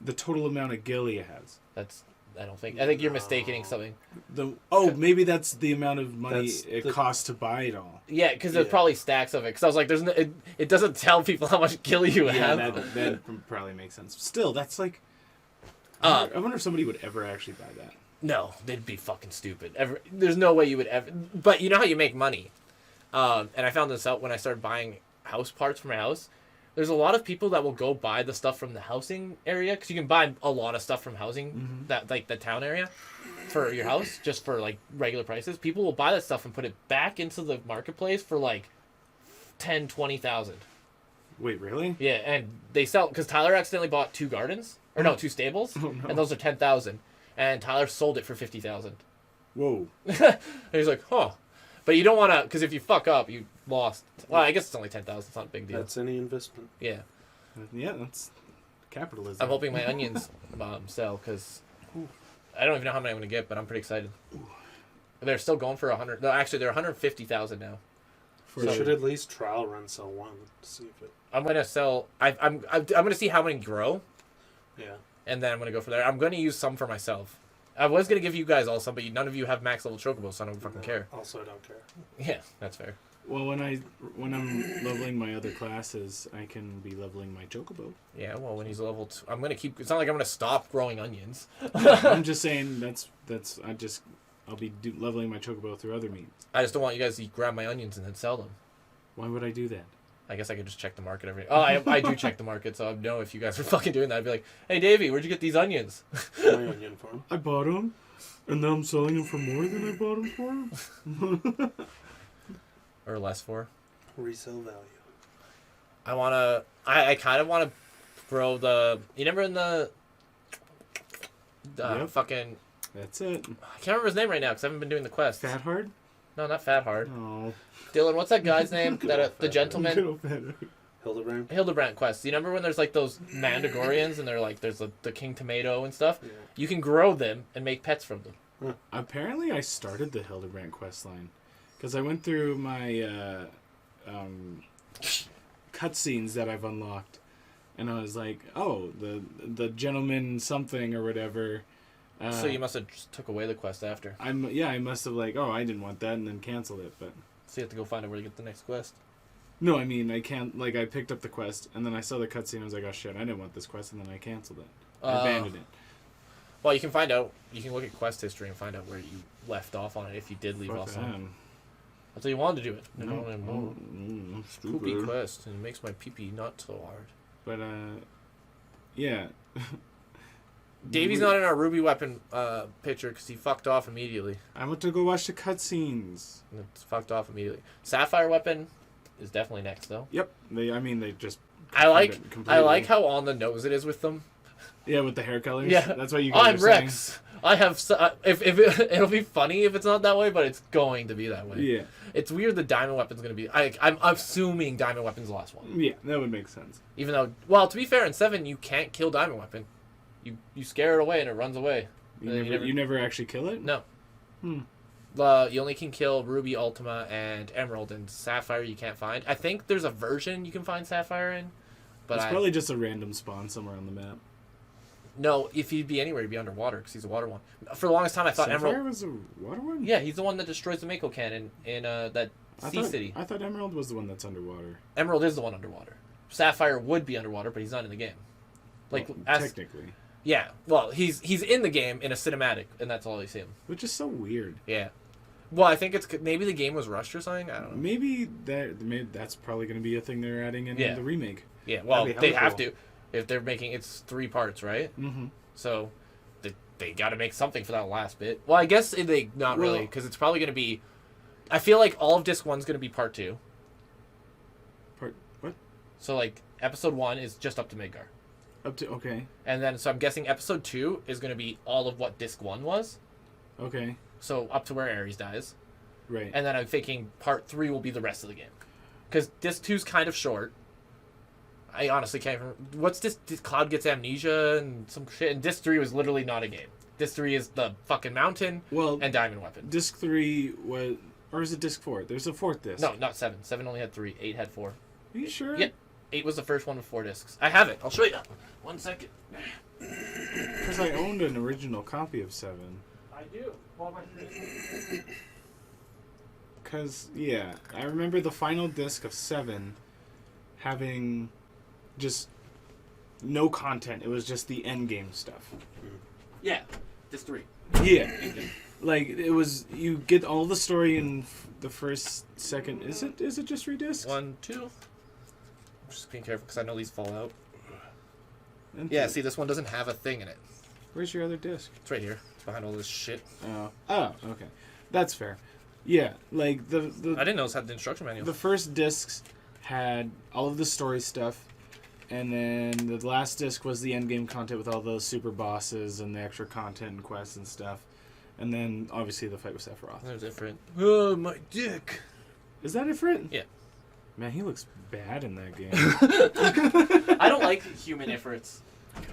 the total amount of gil he has. I think you're mistaking something. Maybe that's the amount of money it costs to buy it all. Yeah, because there's probably stacks of it. Because I was like, it doesn't tell people how much gil you have. That probably makes sense. Still, that's like, I wonder if somebody would ever actually buy that. No, they'd be fucking stupid. There's no way you would ever. But you know how you make money, and I found this out when I started buying house parts for my house. there's a lot of people that will go buy the stuff from the housing area because you can buy a lot of stuff from housing that like the town area for your house just for like regular prices. People will buy that stuff and put it back into the marketplace for like 10-20,000. Wait, really? Yeah, and they sell because Tyler accidentally bought 2 gardens or no 2 stables, and those are 10,000, and Tyler sold it for 50,000. Whoa. And he's like, huh. But you don't want to, because if you fuck up, you lost. Well, I guess it's only 10,000. It's not a big deal. That's any investment. Yeah. Yeah, that's capitalism. I'm hoping my onions sell, because I don't even know how many I'm going to get, but I'm pretty excited. They're still going for 100. No, actually, they're 150,000 now. You should at least trial run sell one to see if it. I'm going to sell. I'm going to see how many grow. Yeah. And then I'm going to go for there. I'm going to use some for myself. I was going to give you guys all some, but none of you have max level chocobos, so I don't fucking care. Also, I don't care. Yeah, that's fair. Well, when I'm leveling my other classes, I can be leveling my chocobo. Yeah, well, when he's level 2, I'm going to keep... It's not like I'm going to stop growing onions. I'm just saying I'll be leveling my chocobo through other means. I just don't want you guys to grab my onions and then sell them. Why would I do that? I guess I could just check the market every... Oh, I do check the market, so I'd know if you guys were fucking doing that. I'd be like, hey, Davey, where'd you get these onions? My onion farm. I bought them, and now I'm selling them for more than I bought them for. Or less for. Resale value. I want to... I kind of want to grow the... You remember in the... Yep. Fucking... That's it. I can't remember his name right now because I haven't been doing the quest. Fat Hard? No, not Fat Hard. No. Dylan, what's that guy's name? That the gentleman... Hildebrand? Hildebrand quest. You remember when there's like those Mandagorians and they're like there's the King Tomato and stuff? Yeah. You can grow them and make pets from them. Apparently, I started the Hildebrand quest line because I went through my cutscenes that I've unlocked, and I was like, "Oh, the gentleman something or whatever." So you must have just took away the quest after. I must have like, "Oh, I didn't want that," and then canceled it. But So you have to go find out where to get the next quest. no, I mean, I can't. Like, I picked up the quest, and then I saw the cutscene. And I was like, "Oh shit, I didn't want this quest," and then I canceled it. I abandoned it. Well, you can find out. You can look at quest history and find out where you left off on it if you did leave Fuck off that. on it. That's how you wanted to do it. No, Poopy stupid. quest and it makes my pee-pee not so hard. But yeah. Davey's not in our Ruby weapon picture because he fucked off immediately. I went to go watch the cutscenes. It's fucked off immediately. Sapphire weapon is definitely next though. Yep. They just. I like completely. how on the nose it is with them. Yeah, with the hair colors. Yeah, That's what you guys I'm are Rex. saying. I have. If it'll be funny if it's not that way, but it's going to be that way. Yeah. It's weird. The diamond weapon's gonna be. I'm assuming diamond weapon's the last one. Yeah, that would make sense. Even though, well, to be fair, in 7 you can't kill diamond weapon. You scare it away and it runs away. You never actually kill it? No. Hmm. You only can kill Ruby, Ultima, and Emerald, and Sapphire you can't find. I think there's a version you can find Sapphire in, but It's probably just a random spawn somewhere on the map. No, if he'd be anywhere, he'd be underwater because he's a water one. For the longest time, I thought Sapphire Emerald was a water one? Yeah, he's the one that destroys the Mako cannon in that sea city. I thought Emerald was the one that's underwater. Emerald is the one underwater. Sapphire would be underwater, but he's not in the game. Like Well, technically. Yeah, well, he's in the game in a cinematic, and that's all you see him. Which is so weird. Yeah. Well, I think it's maybe the game was rushed or something. I don't know. Maybe that's probably going to be a thing they're adding in the remake. Yeah, well, That'd be they hella have cool. to. If they're making it's 3 parts, right? Mm-hmm. So they got to make something for that last bit. Well, I guess they not really because it's probably going to be. I feel like all of disc 1's going to be part 2. Part what? So like episode 1 is just up to Midgar. Up to okay. And then so I'm guessing episode 2 is going to be all of what disc 1 was. Okay. So up to where Ares dies. Right. And then I'm thinking part 3 will be the rest of the game. Because disc 2's kind of short. I honestly can't remember. What's this? Cloud gets amnesia and some shit. And disc 3 was literally not a game. Disc 3 is the fucking mountain and diamond weapon. Disc 3 was... Or is it disc 4? There's a 4th disc. No, not 7. 7 only had 3. 8 had 4. Are you sure? Yep. 8 was the first one with 4 discs. I have it. I'll show you. 1 second. Because I owned an original copy of 7. I do. Because, yeah, I remember the final disc of 7 having just no content. It was just the end game stuff. Yeah. Disc 3. Yeah. Like, it was... You get all the story in the first, second... Is it just 3 discs? 1, 2. just being careful because I know these fall out. Yeah, see, this one doesn't have a thing in it. Where's your other disc? It's right here. It's behind all this shit. Oh, okay. That's fair. Yeah, like the I didn't know this had the instruction manual. the first discs had all of the story stuff, and then the last disc was the end game content with all those super bosses and the extra content and quests and stuff. And then obviously the fight with Sephiroth. They're different. Oh, my dick. Is that different? Yeah. Man, he looks bad in that game. I don't like human Ifrits.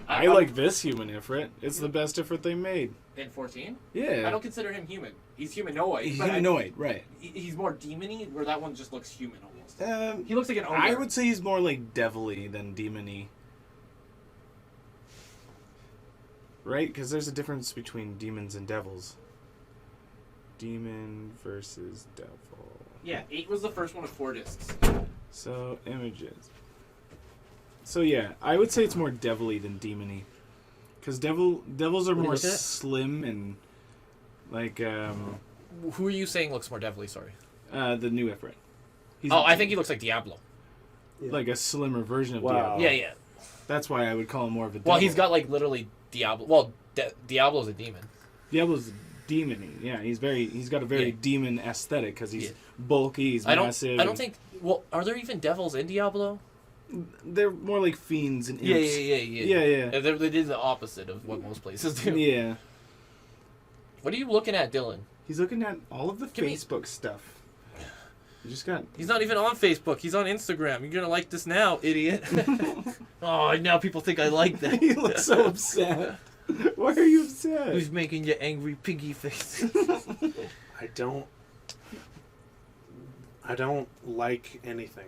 I like this human Ifrit. It's the best Ifrit they made. In 14? Yeah. I don't consider him human. He's humanoid. He's but humanoid, right. He's more demon-y, where that one just looks human almost. He looks like an ogre. I would say he's more like devil-y than demon-y. Right? Because there's a difference between demons and devils. Demon versus devil. Yeah, 8 was the first one of 4 discs. So, images. So yeah, I would say it's more devil-y than demon-y. Because devils are What are you more looking at? slim and like Who are you saying looks more devilly? Sorry. the new Ifrit. He's I think he looks like Diablo. like a slimmer version of Wow. Diablo. Yeah. That's why I would call him more of a devil. Well, he's got like literally Diablo. Well, Diablo's a demon. Diablo's demon-y. Yeah, he's got a very Yeah. demon aesthetic because he's Yeah. bulky, he's I massive. don't think. Well, are there even devils in Diablo? They're more like fiends and imps. Yeah. They did the opposite of what most places do. Yeah. What are you looking at, Dylan? He's looking at all of the Give me- Facebook stuff. You just got... He's not even on Facebook. He's on Instagram. You're gonna like this now, idiot. Oh, now people think I like that. He looks so upset. Why are you upset? Who's making your angry piggy face? I don't like anything.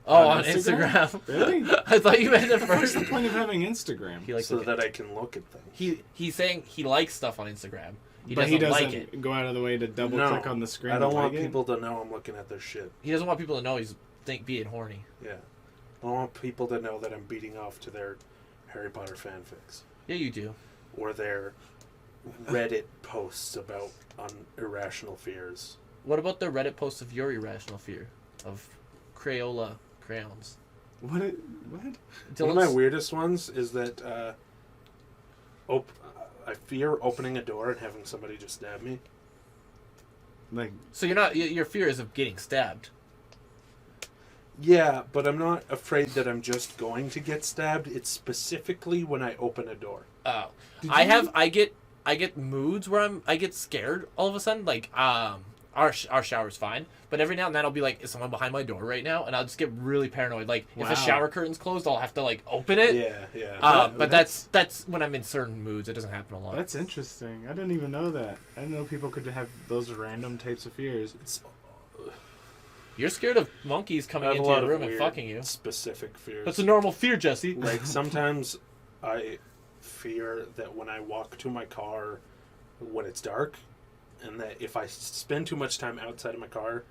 Oh, On on Instagram? Instagram. Really? I thought you meant at What's first. the point of having Instagram? He likes So looking- that I can look at things. He's saying he likes stuff on Instagram. But he doesn't like it. go out of the way to double click on the screen. I don't to want like it? people to know I'm looking at their shit. He doesn't want people to know he's being horny. Yeah. I don't want people to know that I'm beating off to their Harry Potter fanfics. Yeah, you do. Or their Reddit posts about irrational fears. What about the Reddit post of your irrational fear of Crayola crayons? What? One of my weirdest ones is that I fear opening a door and having somebody just stab me. Like, So you're not. Your fear is of getting stabbed. Yeah, but I'm not afraid that I'm just going to get stabbed. It's specifically when I open a door. Oh, Did I get moods where I get scared all of a sudden. Like our shower's fine, but every now and then I'll be like, is someone behind my door right now? And I'll just get really paranoid. Like if Wow. the shower curtain's closed, I'll have to like open it. Yeah. But that's when I'm in certain moods. It doesn't happen a lot. that's interesting. I didn't even know that. I didn't know people could have those random types of fears. You're scared of monkeys I coming have a into lot your of room and weird fucking you. specific fears. That's a normal fear, Jesse. Like sometimes I fear that when I walk to my car when it's dark, and that if I spend too much time outside of my car,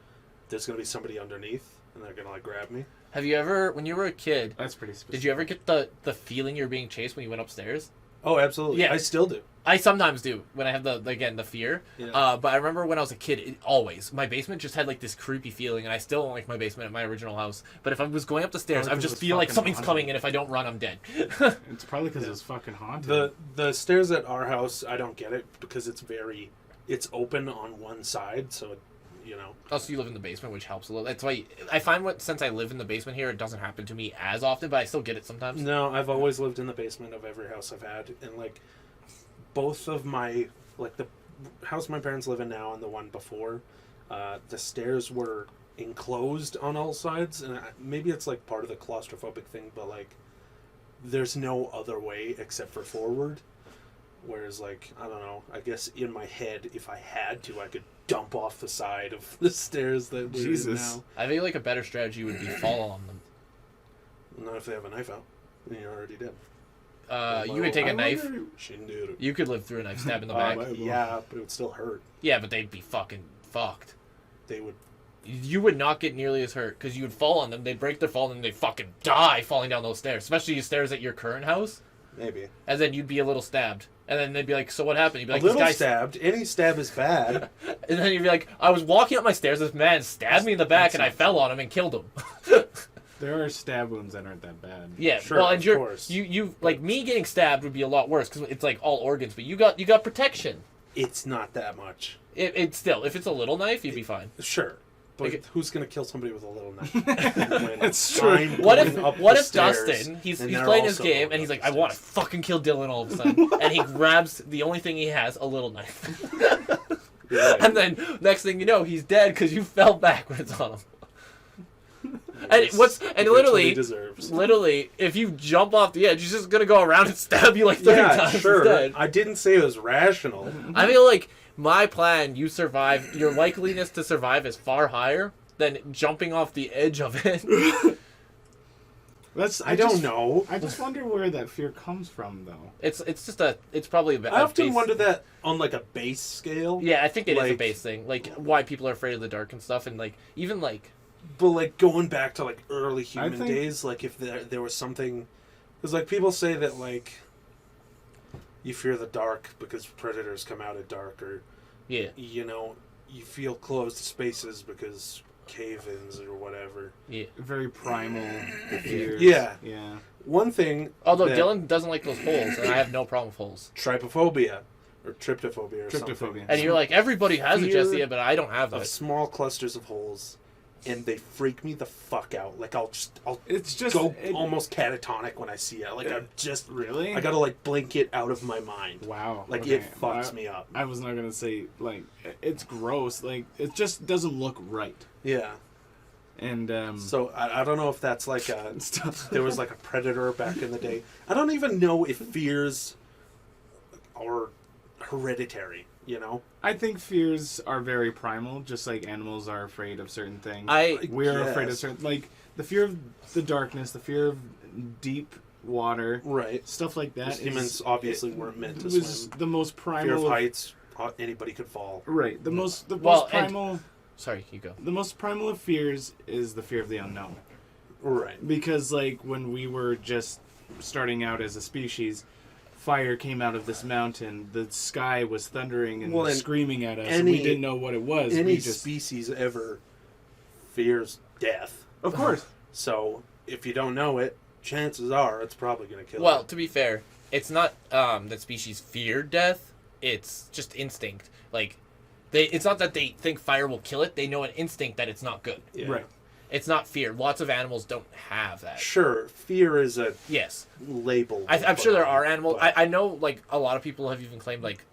there's gonna be somebody underneath and they're gonna like grab me. Have you ever, when you were a kid, That's pretty specific. did you ever get the feeling you're being chased when you went upstairs? Oh, absolutely. Yeah. I still do. I sometimes do when I have the fear. Yeah. But I remember when I was a kid, my basement just had like this creepy feeling, and I still don't like my basement at my original house. But if I was going up the stairs, Probably I would 'cause just it's feel like fucking something's haunted. coming, and if I don't run, I'm dead. It's probably because it's fucking haunted. The stairs at our house, I don't get it because it's open on one side, so Also, you live in the basement, which helps a little. That's why I find since I live in the basement here, it doesn't happen to me as often, but I still get it sometimes. No, I've always lived in the basement of every house I've had, and like both of my the house my parents live in now and the one before, the stairs were enclosed on all sides, and maybe it's like part of the claustrophobic thing, but like there's no other way except for forward. Whereas like I don't know, I guess in my head, if I had to, I could dump off the side of the stairs that we're in Jesus. now. I think like a better strategy would be fall on them. Not if they have a knife out. Then you're already dead. You would take a knife. Shinderu. You could live through a knife stab in the back. Yeah, but it would still hurt. Yeah, but they'd be fucking fucked. They would. You would not get nearly as hurt because you would fall on them. They'd break their fall and they'd fucking die falling down those stairs. Especially the stairs at your current house. Maybe. And then you'd be a little stabbed. And then they'd be like, so what happened? You'd be like, A little this guy stabbed. Any stab is bad. And then you'd be like, I was walking up my stairs. This man stabbed me in the back and I fell on him and killed him. There are stab wounds that aren't that bad. Yeah, Sure, well, and of you're course. you like me getting stabbed would be a lot worse because it's like all organs, but you got protection. It's not that much. It still, if it's a little knife, you'd be fine. Sure. But Like- who's gonna kill somebody with a little knife? It's true. I'm What going up if the stairs, Dustin he's and he's they're playing his also game going and he's up like, the I want to stairs? fucking kill Dylan all of a sudden, and he grabs the only thing he has, a little knife, You're right. and then next thing you know, he's dead because you fell backwards on him. And It's- what's he and gets what he literally, deserves. literally, if you jump off the edge, he's just gonna go around and stab you like 30 Yeah, times sure. instead. I didn't say it was rational. I feel like my plan, your likeliness to survive is far higher than jumping off the edge of it. I don't know. I just wonder where that fear comes from, though. It's probably a bit. I often wonder that on like a base scale. Yeah, I think it is a like- base thing, like why people are afraid of the dark and stuff, and like even like But like going back to like early human think- days, like if there was something, because like people say that like you fear the dark because predators come out at dark, or yeah, you know you feel closed spaces because cave-ins or whatever. yeah. Very primal fears. Yeah. Yeah. One thing. Although that- Dylan doesn't like those holes, and I have no problem with holes. trypophobia or tryptophobia or Tryptophobia. something. And you're like, everybody has it, Fear Jesse, but I don't have Of that. small clusters of holes, and they freak me the fuck out. Like I'll It's just go almost catatonic when I see it. Like I'm just really. I gotta like blink it out of my mind. Wow. Like okay. it fucks me up. I was not gonna say like it's gross. Like it just doesn't look right. Yeah. And So I don't know if that's like a stuff. there was like a predator back in the day. I don't even know if fears are hereditary. You know. I think fears are very primal, just like animals are afraid of certain things. I We're afraid of guess. certain, like the fear of the darkness, the fear of deep water, Right. stuff like that. Humans obviously weren't meant to was swim. the most Fear primal. of heights. Anybody could fall. Right. The most Well, and- primal. sorry, you go. The most primal of fears is the fear of the unknown. Right. Because like when we were just starting out as a species, fire came out of this mountain. The sky was thundering and Well, and screaming at us. And we any- didn't know what it was. Any We just, species ever fears death. of course. So if you don't know it, chances are it's probably going to kill Well, you. to be fair, it's not that species fear death. It's just instinct. Like, it's not that they think fire will kill it. They know an instinct that it's not good. Yeah. Right. It's not fear. Lots of animals don't have that. Sure, fear is a Yes, label. I'm sure there are animals. but- I know like a lot of people have even claimed like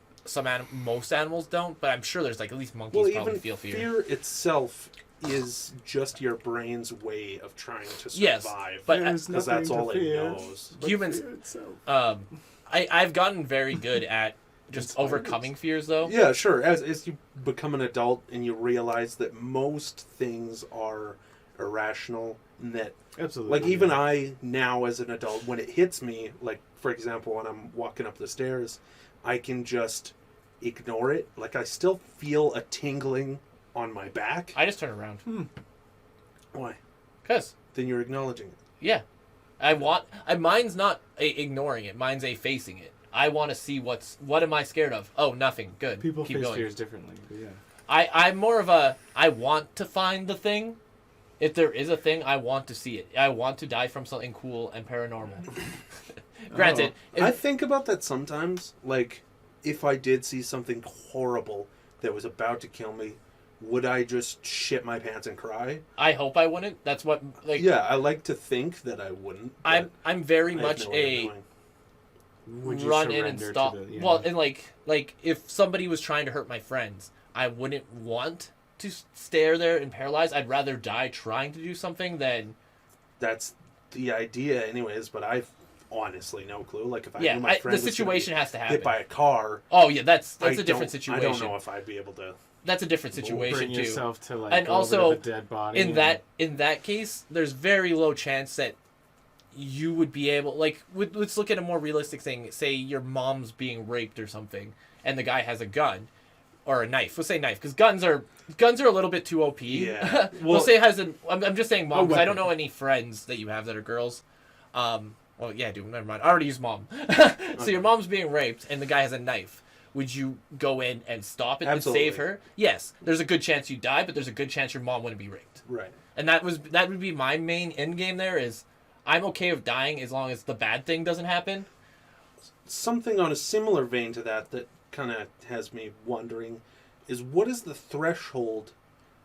most animals don't, but I'm sure there's like at least monkeys probably even feel fear. fear itself is just your brain's way of trying to Yes, survive. but There's because that's nothing all to it fear knows. but Humans- fear itself. I've gotten very good at just Inspired. overcoming fears though. Yeah, sure. As you become an adult and you realize that most things are irrational, and that Absolutely. like even I now as an adult, when it hits me, like for example when I'm walking up the stairs, I can just ignore it. Like I still feel a tingling on my back. I just turn around. Why? Cause Then you're acknowledging it. yeah, mine's not ignoring it. Mine's facing it. I want to see what am I scared of? Oh, nothing. Good. people Keep face going. fears differently. But yeah. I'm more of I want to find the thing. If there is a thing, I want to see it. I want to die from something cool and paranormal. Granted, I think about that sometimes. Like, if I did see something horrible that was about to kill me, would I just shit my pants and cry? I hope I wouldn't. That's what like. Yeah, I like to think that I wouldn't. but I'm very I have much no way of a knowing. Would you run in and surrender to stop. the- yeah. Well, and like if somebody was trying to hurt my friends, I wouldn't want to stare there and paralyzed. I'd rather die trying to do something than That's the idea, anyways. But I've honestly no clue. Like, if I yeah. knew my The friend was situation has to gonna be happen. hit by a car, Oh yeah, that's I a different don't- situation. I don't know if I'd be able to. That's a different Bring situation too. yourself to like And go over also, to the dead body. In and- that case, there's very low chance that you would be able like let's look at a more realistic thing. Say your mom's being raped or something, and the guy has a gun or a knife. Let's say knife because guns are a little bit too OP. Yeah. we'll Well- say it has an. I'm just saying mom because I don't weapon. know any friends that you have that are girls. Well, yeah, dude, never mind. I already used mom. So your mom's being raped, and the guy has a knife. would you go in and stop it Absolutely. and save her? Yes. There's a good chance you die, but there's a good chance your mom wouldn't be raped. Right. And that would be my main end game there is I'm okay with dying as long as the bad thing doesn't happen. Something on a similar vein to that kind of has me wondering is what is the threshold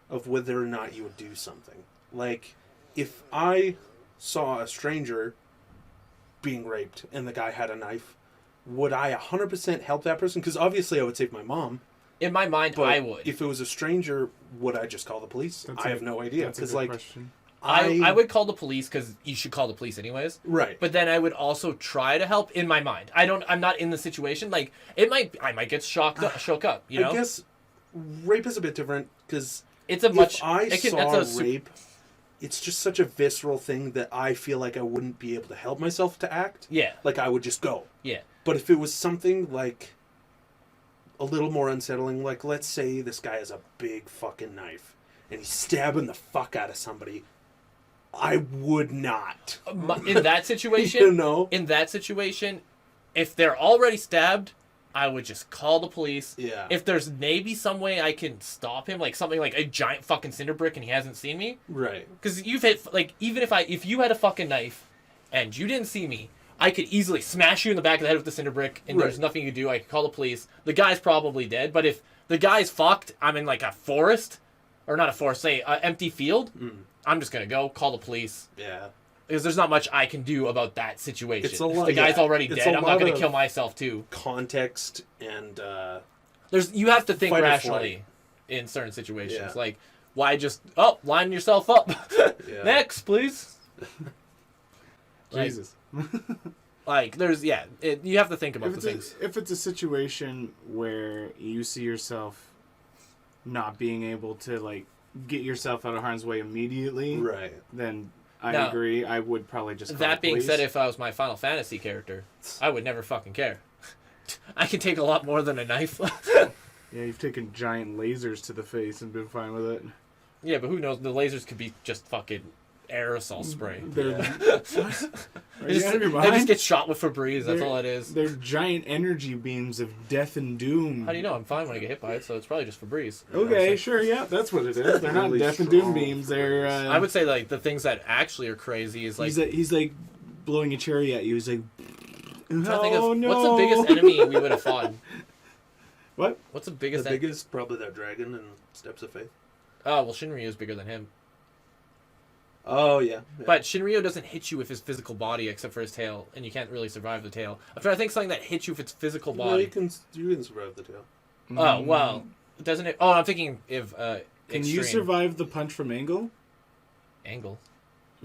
of whether or not you would do something? Like, if I saw a stranger being raped and the guy had a knife, would I 100% help that person? Because obviously I would save my mom. In my mind, But I would. if it was a stranger, would I just call the police? I have no idea. That's a Because, good like, question. I would call the police because you should call the police anyways. Right. But then I would also try to help in my mind. I'm not in the situation. Like I might get shook up. You know. I guess rape is a bit different because It's a much. if I it can, saw that's a, rape, it's just such a visceral thing that I feel like I wouldn't be able to help myself to act. Yeah. Like I would just go. Yeah. But if it was something like a little more unsettling, like let's say this guy has a big fucking knife and he's stabbing the fuck out of somebody, I would not. In that situation, You know? in that situation, if they're already stabbed, I would just call the police. Yeah. If there's maybe some way I can stop him, like something like a giant fucking cinder brick and he hasn't seen me, Right. because you've hit like even if you had a fucking knife and you didn't see me, I could easily smash you in the back of the head with the cinder brick, and there's Right. nothing you could do. I could call the police. The guy's probably dead, but if the guy's fucked, I'm in like a forest, or not a forest, say an empty field. I'm just gonna go call the police Yeah. because there's not much I can do about that situation. It's a If lot- the guy's yeah, already it's dead, a I'm not lot gonna of- kill myself too. Context and You have to think Fight or rationally in certain situations. Yeah. Like, why just line yourself up? Yeah. Next, please. Like- Jesus. Like, you have to think about the things. If it's a situation where you see yourself not being able to like get yourself out of harm's way immediately, right. then I Now, agree. I would probably just call That the being police. said, if I was my Final Fantasy character, I would never fucking care. I can take a lot more than a knife. Yeah, you've taken giant lasers to the face and been fine with it. Yeah, but who knows? The lasers could be just fucking aerosol spray. They're, Are They you just, out of your they just mind? get shot with Febreze. That's They're- all it is. They're giant energy beams of death and doom. How do you know? I'm fine when I get hit by it, so it's probably just Febreze. Okay, sure, yeah, that's what it is. They're not Really death and doom strong beams. They're. I would say like the things that actually are crazy is like. he's like blowing a cherry at you. He's like, I'm trying to think of, oh no! what's the biggest enemy we would have fought? What? What's the The biggest? biggest, probably that dragon in Steps of Faith. Oh well, Shinryu is bigger than him. Oh, yeah. But Shinryu doesn't hit you with his physical body except for his tail, and you can't really survive the tail. I'm trying to think something that hits you with its physical Well, body. you can survive the tail. Oh well, doesn't it? Oh, I'm thinking if Can you survive the punch from Angle? Angle?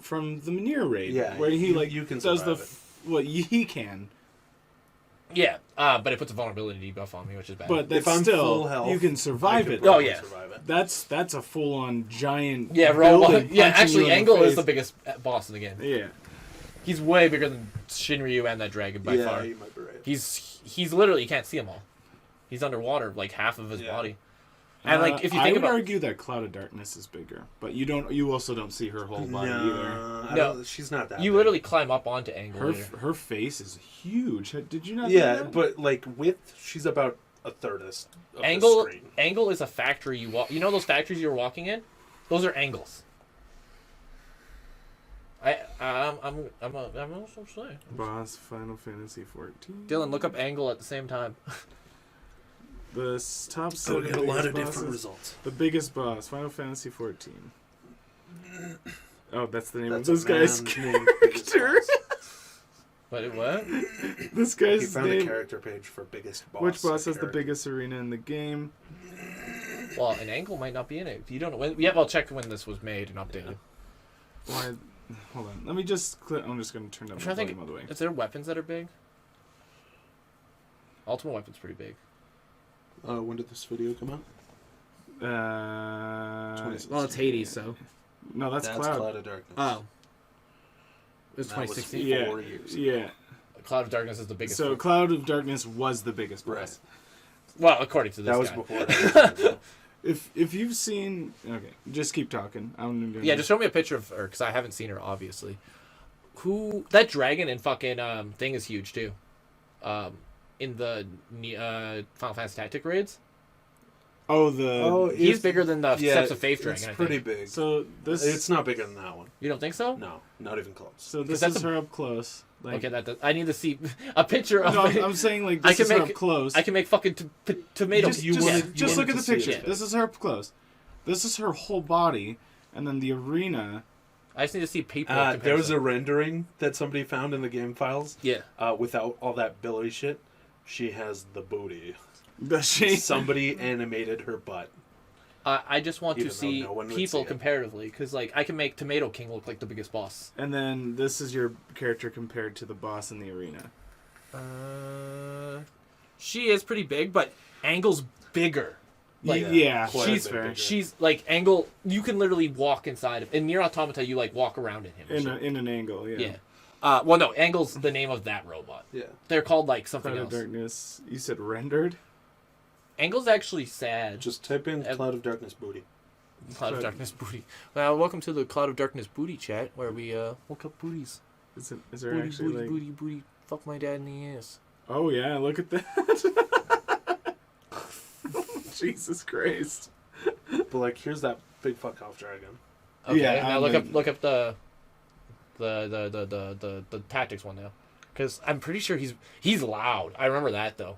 From the Manir raid? Yeah, where he like you can does the survive what he can, Yeah, but it puts a vulnerability debuff on me, which is bad. but that's If I'm still full health, you can I survive could it. probably yeah. survive it. That's a full on giant. yeah, building yeah. punching Actually, you in Angle is face. the biggest boss in the game. Yeah. He's way bigger than Shinryu and that dragon by yeah, far. you might be right. He's literally, you can't see him all. He's underwater, like half of his Yeah. body. And like if you I think would about, argue that Cloud of Darkness is bigger, but you also don't see her whole body either. No. She's not that you big. literally climb up onto Angle. Her face is huge. Did you not? Yeah, know that? but like width, she's about a third of the Angle screen. Angle is a factory you walk. You know those factories you're walking in? Those are angles. I'm also saying. Boss Final Fantasy 14. Dylan, look up Angle at the same time. The top Oh, seven we got a lot of biggest different bosses. results. The biggest boss, Final Fantasy 14. Oh, that's the name That's of this a guy's man named Biggest character. What? This He guy's found a name. character page for biggest boss. Which boss has the character. biggest arena in the game? Well, an Angle might not be in it. You don't know. Yeah, I'll check when this was made and updated. Why? Hold on. Let me just. I'm just going to turn down I'm the trying to volume think. all the way. Is there weapons that are big? Ultimate Weapon's pretty big. When did this video come out? 26. Well, it's Hades, so. No, that's Cloud. of Darkness. Oh. It was That was 2016. Yeah. 4 years. Yeah. Cloud of Darkness is the biggest. So one. Cloud of Darkness was the biggest boss. Right. Well, according to this That was guy. before. That. If you've seen, okay, just keep talking. I'm gonna, Yeah, just show me a picture of her because I haven't seen her obviously. That dragon in fucking thing is huge too. in the Final Fantasy Tactic raids. Oh, He's bigger than the Yeah, Steps of Faith Dragon. it's I pretty think. big. So this. It's not bigger than that one. You don't think so? No, not even close. So this that's is her up close. Like, Okay, that does, I need to see a picture of no, it. I'm saying like I this can is her make- up close. I can make fucking tomato. just you just, wanted- just look at to the see picture. it. This is her up close. This is her whole body, and then the arena. I just need to see people. There was a rendering that somebody found in the game files. Yeah. Without all that Billy shit, she has the booty. Does she? Somebody animated her butt. I just want to Even though see no one would people see it. comparatively, because like I can make Tomato King look like the biggest boss. And then this is your character compared to the boss in the arena. She is pretty big, but Angle's bigger. Like, yeah, quite a she's bit bigger. she's like Angle. You can literally walk inside of. In Nier Automata, you like walk around in him. in an angle. Yeah. Yeah. Well, no, Angle's the name of that robot. Yeah. They're called like something Cloud of else. Darkness. You said rendered. Angle's actually sad. Just type in Cloud of Darkness booty. Cloud of Darkness booty. Well, welcome to the Cloud of Darkness booty chat, where we look up booties. Is there Booty, actually booty, like? booty, booty. Fuck my dad in the ass. Oh yeah, look at that. Jesus Christ. But like, here's that big fuck off dragon. Okay, Yeah, now I'm look up the tactics one now, because I'm pretty sure he's loud. I remember that though.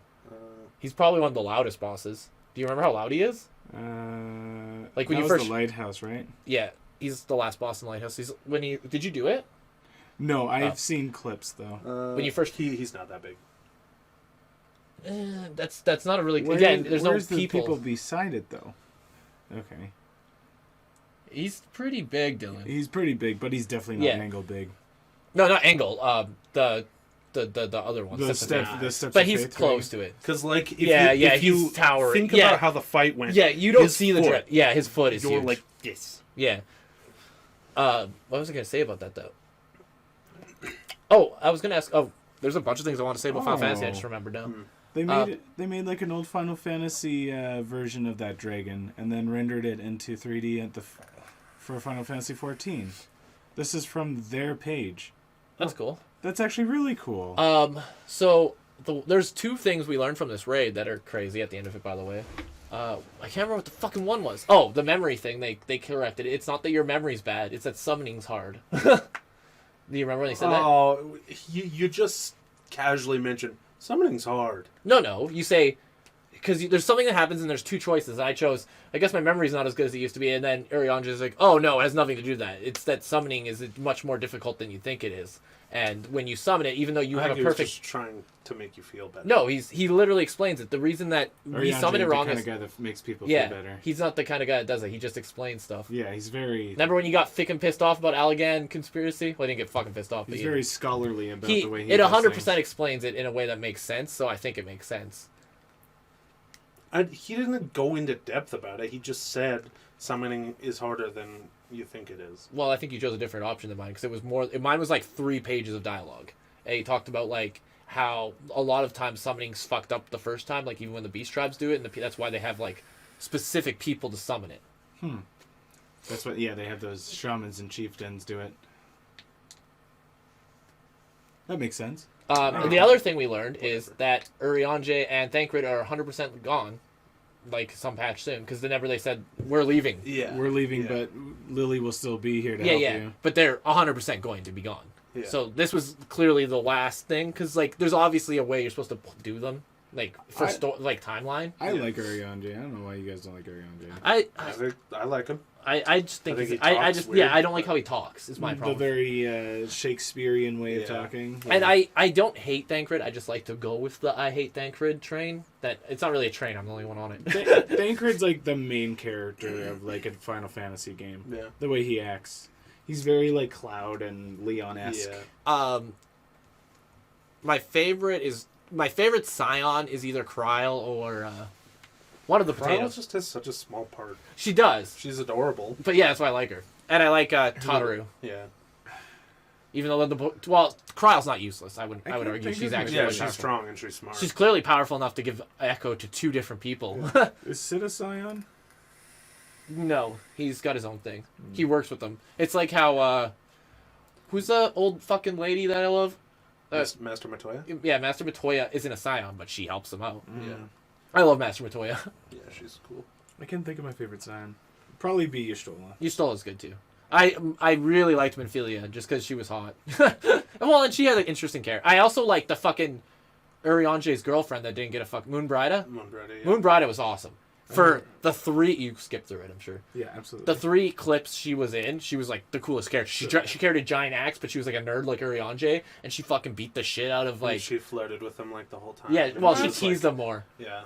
He's probably one of the loudest bosses. Do you remember how loud he is? Like when that you was first the lighthouse, right? Yeah, he's the last boss in Lighthouse. Did you do it? No, I've seen clips though. When you first he's not that big. That's not a really again. There's no where's the people. people beside it though. Okay, He's pretty big, Dylan. he's pretty big, but he's definitely not Yeah. angle big. No, not Angle. The other one. The Steps of step, Faith. the steps. But of he's Faith, close right? to it. Because like, if Yeah, you, yeah, if you he's towering. think Yeah. about how the fight went. Yeah, you don't his see the foot, drip. Yeah, his foot is You're huge. like this. Yeah. What was I gonna say about that though? Oh, I was gonna ask. Oh, there's a bunch of things I want to say about Final Fantasy. I just remembered now. They made like an old Final Fantasy version of that dragon, and then rendered it into 3D for Final Fantasy 14. This is from their page. That's cool. That's actually really cool. So there's two things we learned from this raid that are crazy at the end of it. By the way, I can't remember what the fucking one was. Oh, the memory thing. They corrected it. It's not that your memory's bad. It's that summoning's hard. Do you remember when they said that? Oh, you just casually mentioned summoning's hard. No. You say, because there's something that happens and there's two choices. I chose, I guess my memory's not as good as it used to be. And then Urianja's like, oh, no, it has nothing to do with that. It's that summoning is much more difficult than you think it is. And when you summon it, even though you I have a think he was perfect... just trying to make you feel better. No, he literally explains it. The reason that we summon it wrong the is... kind of guy that makes people Yeah, feel better. he's not the kind of guy that does it. He just explains stuff. Yeah, he's very... Remember when you got thick and pissed off about Allergan conspiracy? Well, I didn't get fucking pissed off, but He's you- very scholarly about It the way he 100% does things. explains it in a way that makes sense, so I think it makes sense. He didn't go into depth about it. He just said summoning is harder than you think it is. Well, I think you chose a different option than mine because it was more. Mine was like 3 pages of dialogue. And he talked about like how a lot of times summoning's fucked up the first time, like even when the beast tribes do it, and that's why they have like specific people to summon it. That's what. Yeah, they have those shamans and chieftains do it. That makes sense. And the other thing we learned is that Urianger and Thancred are 100% gone, like some patch soon, because whenever they said we're leaving. Yeah, We're leaving, yeah. but Lily will still be here to Yeah, help yeah, you. but they're 100% going to be gone. Yeah. So this was clearly the last thing, because like there's obviously a way you're supposed to do them, like for like timeline. I like Urianger. I don't know why you guys don't like Urianger. I like him. I just think I think he's, he I talks just weird, yeah I don't like how he talks. Is my The problem. very Shakespearean way of Yeah. talking. And I don't hate Thancred. I just like to go with the I hate Thancred train. That it's not really a train. I'm the only one on it. Thancred's like the main character of like a Final Fantasy game. Yeah. The way he acts. He's very like Cloud and Leon-esque. Yeah. My favorite Scion is either Kryl or one of the Ryla potatoes. just has such a small part. She does, She's adorable. but yeah, that's why I like her. And I like Tataru, Yeah. even though Kryl's not useless. I would I can't argue think she's of actually it. Yeah, really she's powerful. strong and she's smart. She's clearly powerful enough to give Echo to 2 different people. Is Sid a Scion? No, he's got his own thing. He works with them. It's like how who's the old fucking lady that I love? Master Matoya? Yeah, Master Matoya isn't a Scion, but she helps him out. Yeah. I love Master Matoya. Yeah, she's cool. I can't think of my favorite Scion. Probably be Y'shtola. Y'shtola's good too. I really liked Minfilia just because she was hot. Well, and she had an interesting character. I also liked the fucking Urianger's girlfriend that didn't get a fuck. Moonbrida? Moonbrida, yeah. Moonbrida was awesome. For the 3... You skipped through it, I'm sure. Yeah, absolutely. The 3 clips she was in, she was like the coolest character. She carried a giant axe, but she was like a nerd like Urianger, and she fucking beat the shit out of like... And she flirted with him like the whole time. Yeah, well, she It's teased them more. Yeah.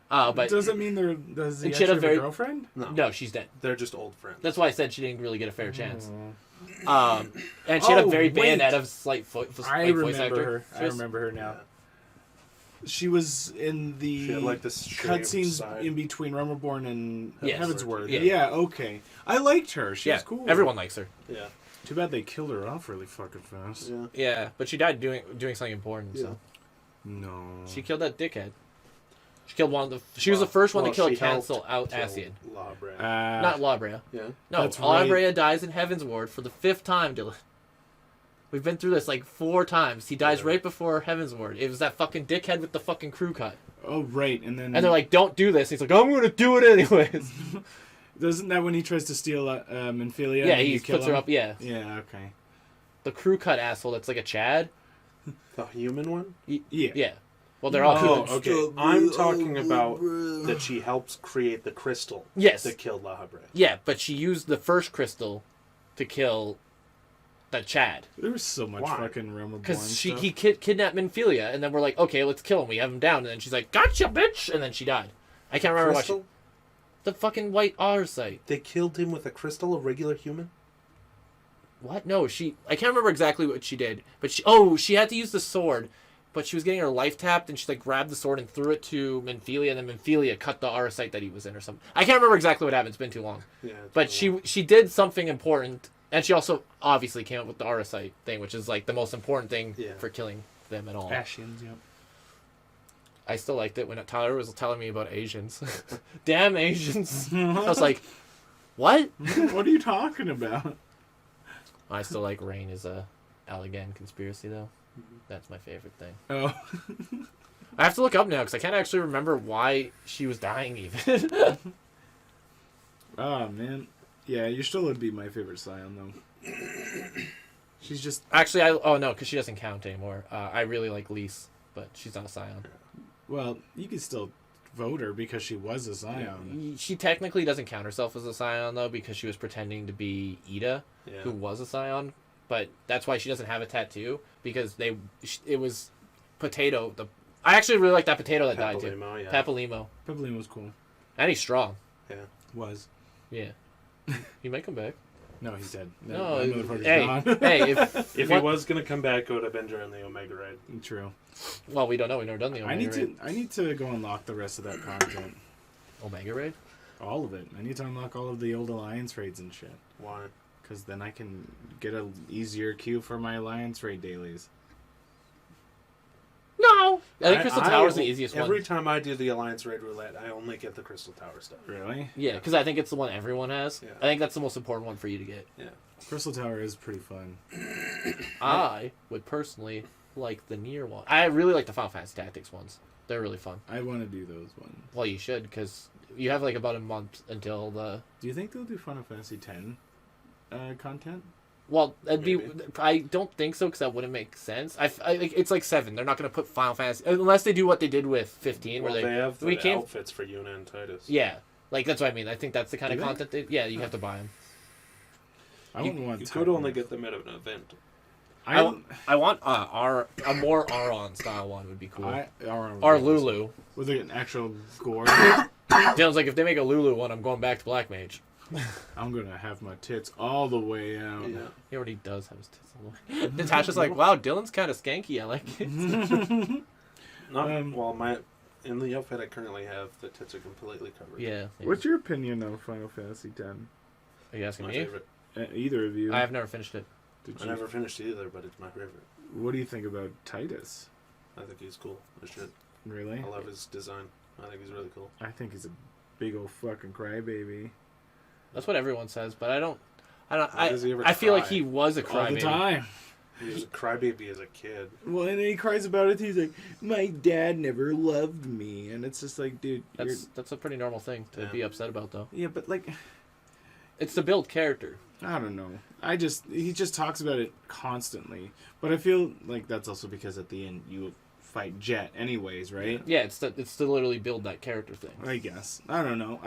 But does it mean does he And she had actually a have very- a girlfriend? no, she's dead. They're just old friends. That's why I said she didn't really get a fair chance. Oh. And she had a Oh, very wait. Bayonetta slight voice I actor. remember her. I She was- remember her now. Yeah. She was in the She had like this shaved cutscenes side. in between Realm Reborn and Yes. Heavensward. Yeah. Yeah, okay. I liked her. She Yeah, was cool. everyone likes her. Yeah. Too bad they killed her off really fucking fast. Yeah. Yeah, but she died doing something important. Yeah. So No. she killed that dickhead. She killed one of the. She was the first one to kill she cancel helped out kill Ascian. La Brea. Not Labrea. Yeah. No, That's right. Labrea dies in Heavensward for the 5th time, Dylan. We've been through this like 4 times. He dies Yeah. right before Heavensward. It was that fucking dickhead with the fucking crew cut. Oh, right. And then. And they're like, don't do this. He's like, I'm going to do it anyways. Doesn't that when he tries to steal Minfilia? Yeah, and he you kill puts her him? up. Yeah. Yeah, okay. The crew cut asshole that's like a Chad. The human one? Yeah. Yeah. Well, they're all Oh, crew. okay. I'm talking about that she helps create the crystal Yes. that killed La Brea. Yeah, but she used the first crystal to kill the Chad. There was so much Why? fucking Realm Reborn Because stuff. he kidnapped Minfilia, and then we're like, okay, let's kill him. We have him down. And then she's like, gotcha, bitch! And then she died. I can't remember what she... Crystal? The fucking white otter site. They killed him with a crystal, a regular human? What? No, I can't remember exactly what she did. But she had to use the sword, but she was getting her life tapped, and she like grabbed the sword and threw it to Minfilia, and then Minfilia cut the otter site that he was in or something. I can't remember exactly what happened. It's been too long. Yeah. But she did something important, and she also obviously came up with the Arasite thing, which is like the most important thing Yeah. for killing them at all. Ascians, yep. I still liked it when Tyler was telling me about Asians. Damn Asians! I was like, what? What are you talking about? I still like Rain as a Allegan conspiracy though. That's my favorite thing. Oh. I have to look up now because I can't actually remember why she was dying even. Oh, man. Yeah, Y'shtola would be my favorite Scion, though. She's just... Actually, because she doesn't count anymore. I really like Lise, but she's not a Scion. Well, you could still vote her because she was a Scion. She technically doesn't count herself as a Scion though because she was pretending to be Ida, Yeah. who was a Scion. But that's why she doesn't have a tattoo because it was Potato. I actually really like that Potato that died too. Papalimo, yeah. Papalimo, Pebbling was cool. and he's strong. Yeah. Was. Yeah, he might come back. No, he's dead. No, that motherfucker's hey, gone. hey, if If he was going to come back, it would have been during the Omega Raid. True. well, we don't know. We've never done the Omega Raid. I need to go unlock the rest of that content. Omega Raid. All of it. I need to unlock all of the old Alliance raids and shit. Why? Because then I can get a easier queue for my Alliance raid dailies. No, I think Crystal Tower is the easiest Every one. time I do the Alliance Raid Roulette, I only get the Crystal Tower stuff. Really? Yeah, because I think it's the one everyone has. Yeah. I think that's the most important one for you to get. Yeah. Crystal Tower is pretty fun. I would personally like the near one. I really like the Final Fantasy Tactics ones. They're really fun. I want to do those ones. Well, you should because you have like about a month until the. Do you think they'll do Final Fantasy X content? Well, it'd be. Maybe. I don't think so because that wouldn't make sense. It's like 7. They're not going to put Final Fantasy unless they do what they did with 15, Well, where they have the we came. outfits for Yuna and Titus. Yeah, like that's what I mean. I think that's the kind Do of they? content. Yeah, you have to buy them. I wouldn't want. You could only get them at an event. I want a more Aron style one would be cool. Or Lulu. with an actual gore. Dylan's like, if they make a Lulu one, I'm going back to Black Mage. I'm gonna have my tits all the way out. Yeah. He already does have his tits on the way. Natasha's like, wow, Dylan's kind of skanky. I like it. Not, Um, well, in the outfit I currently have, the tits are completely covered. Yeah. What's your opinion of Final Fantasy X? Are you asking My me? favorite. Either of you? I have never finished it. Did I you? never finished it either, but it's my favorite. What do you think about Titus? I think he's cool as shit. Really? I love his design. I think he's really cool. I think he's a big old fucking crybaby. That's what everyone says, but I don't. Does he ever I feel like cry? he was a All the crybaby. time. He was a crybaby as a kid. Well, and then he cries about it. He's like, "My dad never loved me," and it's just like, dude, That's a pretty normal thing to be upset about, though. yeah, but like, It's to build character. I don't know. He just talks about it constantly, but I feel like that's also because at the end you fight Jet anyways, right? Yeah, it's to literally build that character thing. I guess. I don't know.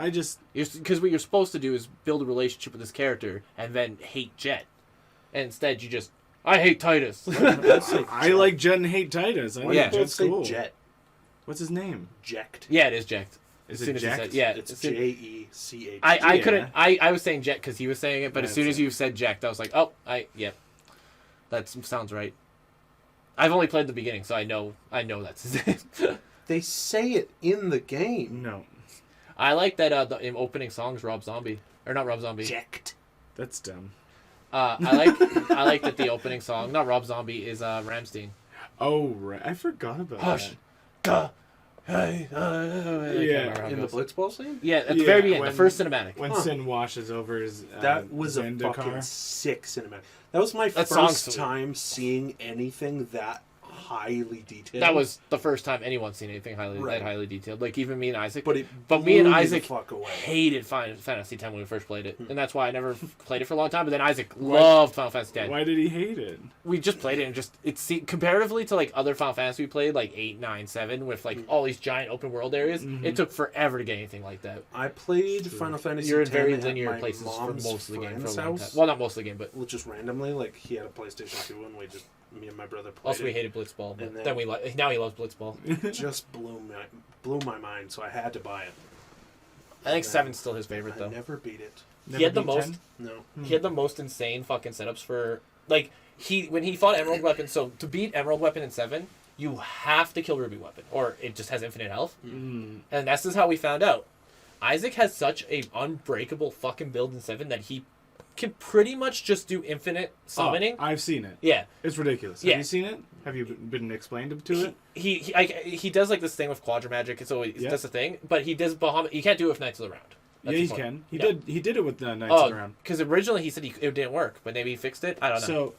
Because what you're supposed to do is build a relationship with this character and then hate Jet. And instead you just, I hate Titus. I like Jet and hate Titus. I Why think do you both Jet's say cool. Jet? What's his name? Ject. Yeah, it is Ject. Is As it soon as he Ject? said, yeah, It's as soon- Jech. I Yeah. couldn't. I was saying Jet because he was saying it, but as That's soon as it. you said Ject, I was like, oh, that sounds right. I've only played the beginning, so I know that's his name. They say it in the game. No, I like that the opening song's Rob Zombie, or not Rob Zombie. Ject. that's dumb. I like that the opening song, not Rob Zombie, is Ramstein. Oh, right. I forgot about Hush. that. Hey, Yeah. In the Blitzball scene? Yeah, at the Yeah, very beginning, when- the first cinematic. When Sin washes over his That was a Zenda fucking car. sick cinematic. That was my That song's first sweet. time seeing anything that highly detailed. That was the first time anyone's seen anything Right. that highly detailed. Like even me and Isaac. But it But me and blew the Isaac fuck away. hated Final Fantasy X when we first played it, and that's why I never played it for a long time. But then Isaac loved Final Fantasy X. Why did he hate it? We just played it, and comparatively to like other Final Fantasy we played, like 8, 9, 7, with like all these giant open world areas, it took forever to get anything like that. I played Final Fantasy You're in X very at linear my places for mom's most of the game for a friend's long time. house. Well, not most of the game, but Well, just randomly, like he had a PlayStation 2, and me and my brother played also we it. hated Blitzball. But And then then- we now he loves Blitzball. It just blew my mind, so I had to buy it. I think 7's still his favorite I though. never beat it. Never He had the beat most. 10? No. He had the most insane fucking setups for like when he fought Emerald Weapon. So to beat Emerald Weapon in 7, you have to kill Ruby Weapon, or it just has infinite health. Mm. And this is how we found out. Isaac has such a unbreakable fucking build in 7 that he can pretty much just do infinite summoning. Oh, I've seen it. Yeah. It's ridiculous. Yeah. Have you seen it? Have you been explained to it? He does like this thing with Quadra Magic, so Yeah. that's a thing. But he does Bahamut. He can't do it with Knights of the Round. That's Yeah, the he point. can. Yeah. He did it with the Knights of the Round. because originally he said it didn't work, but maybe he fixed it. I don't know. So,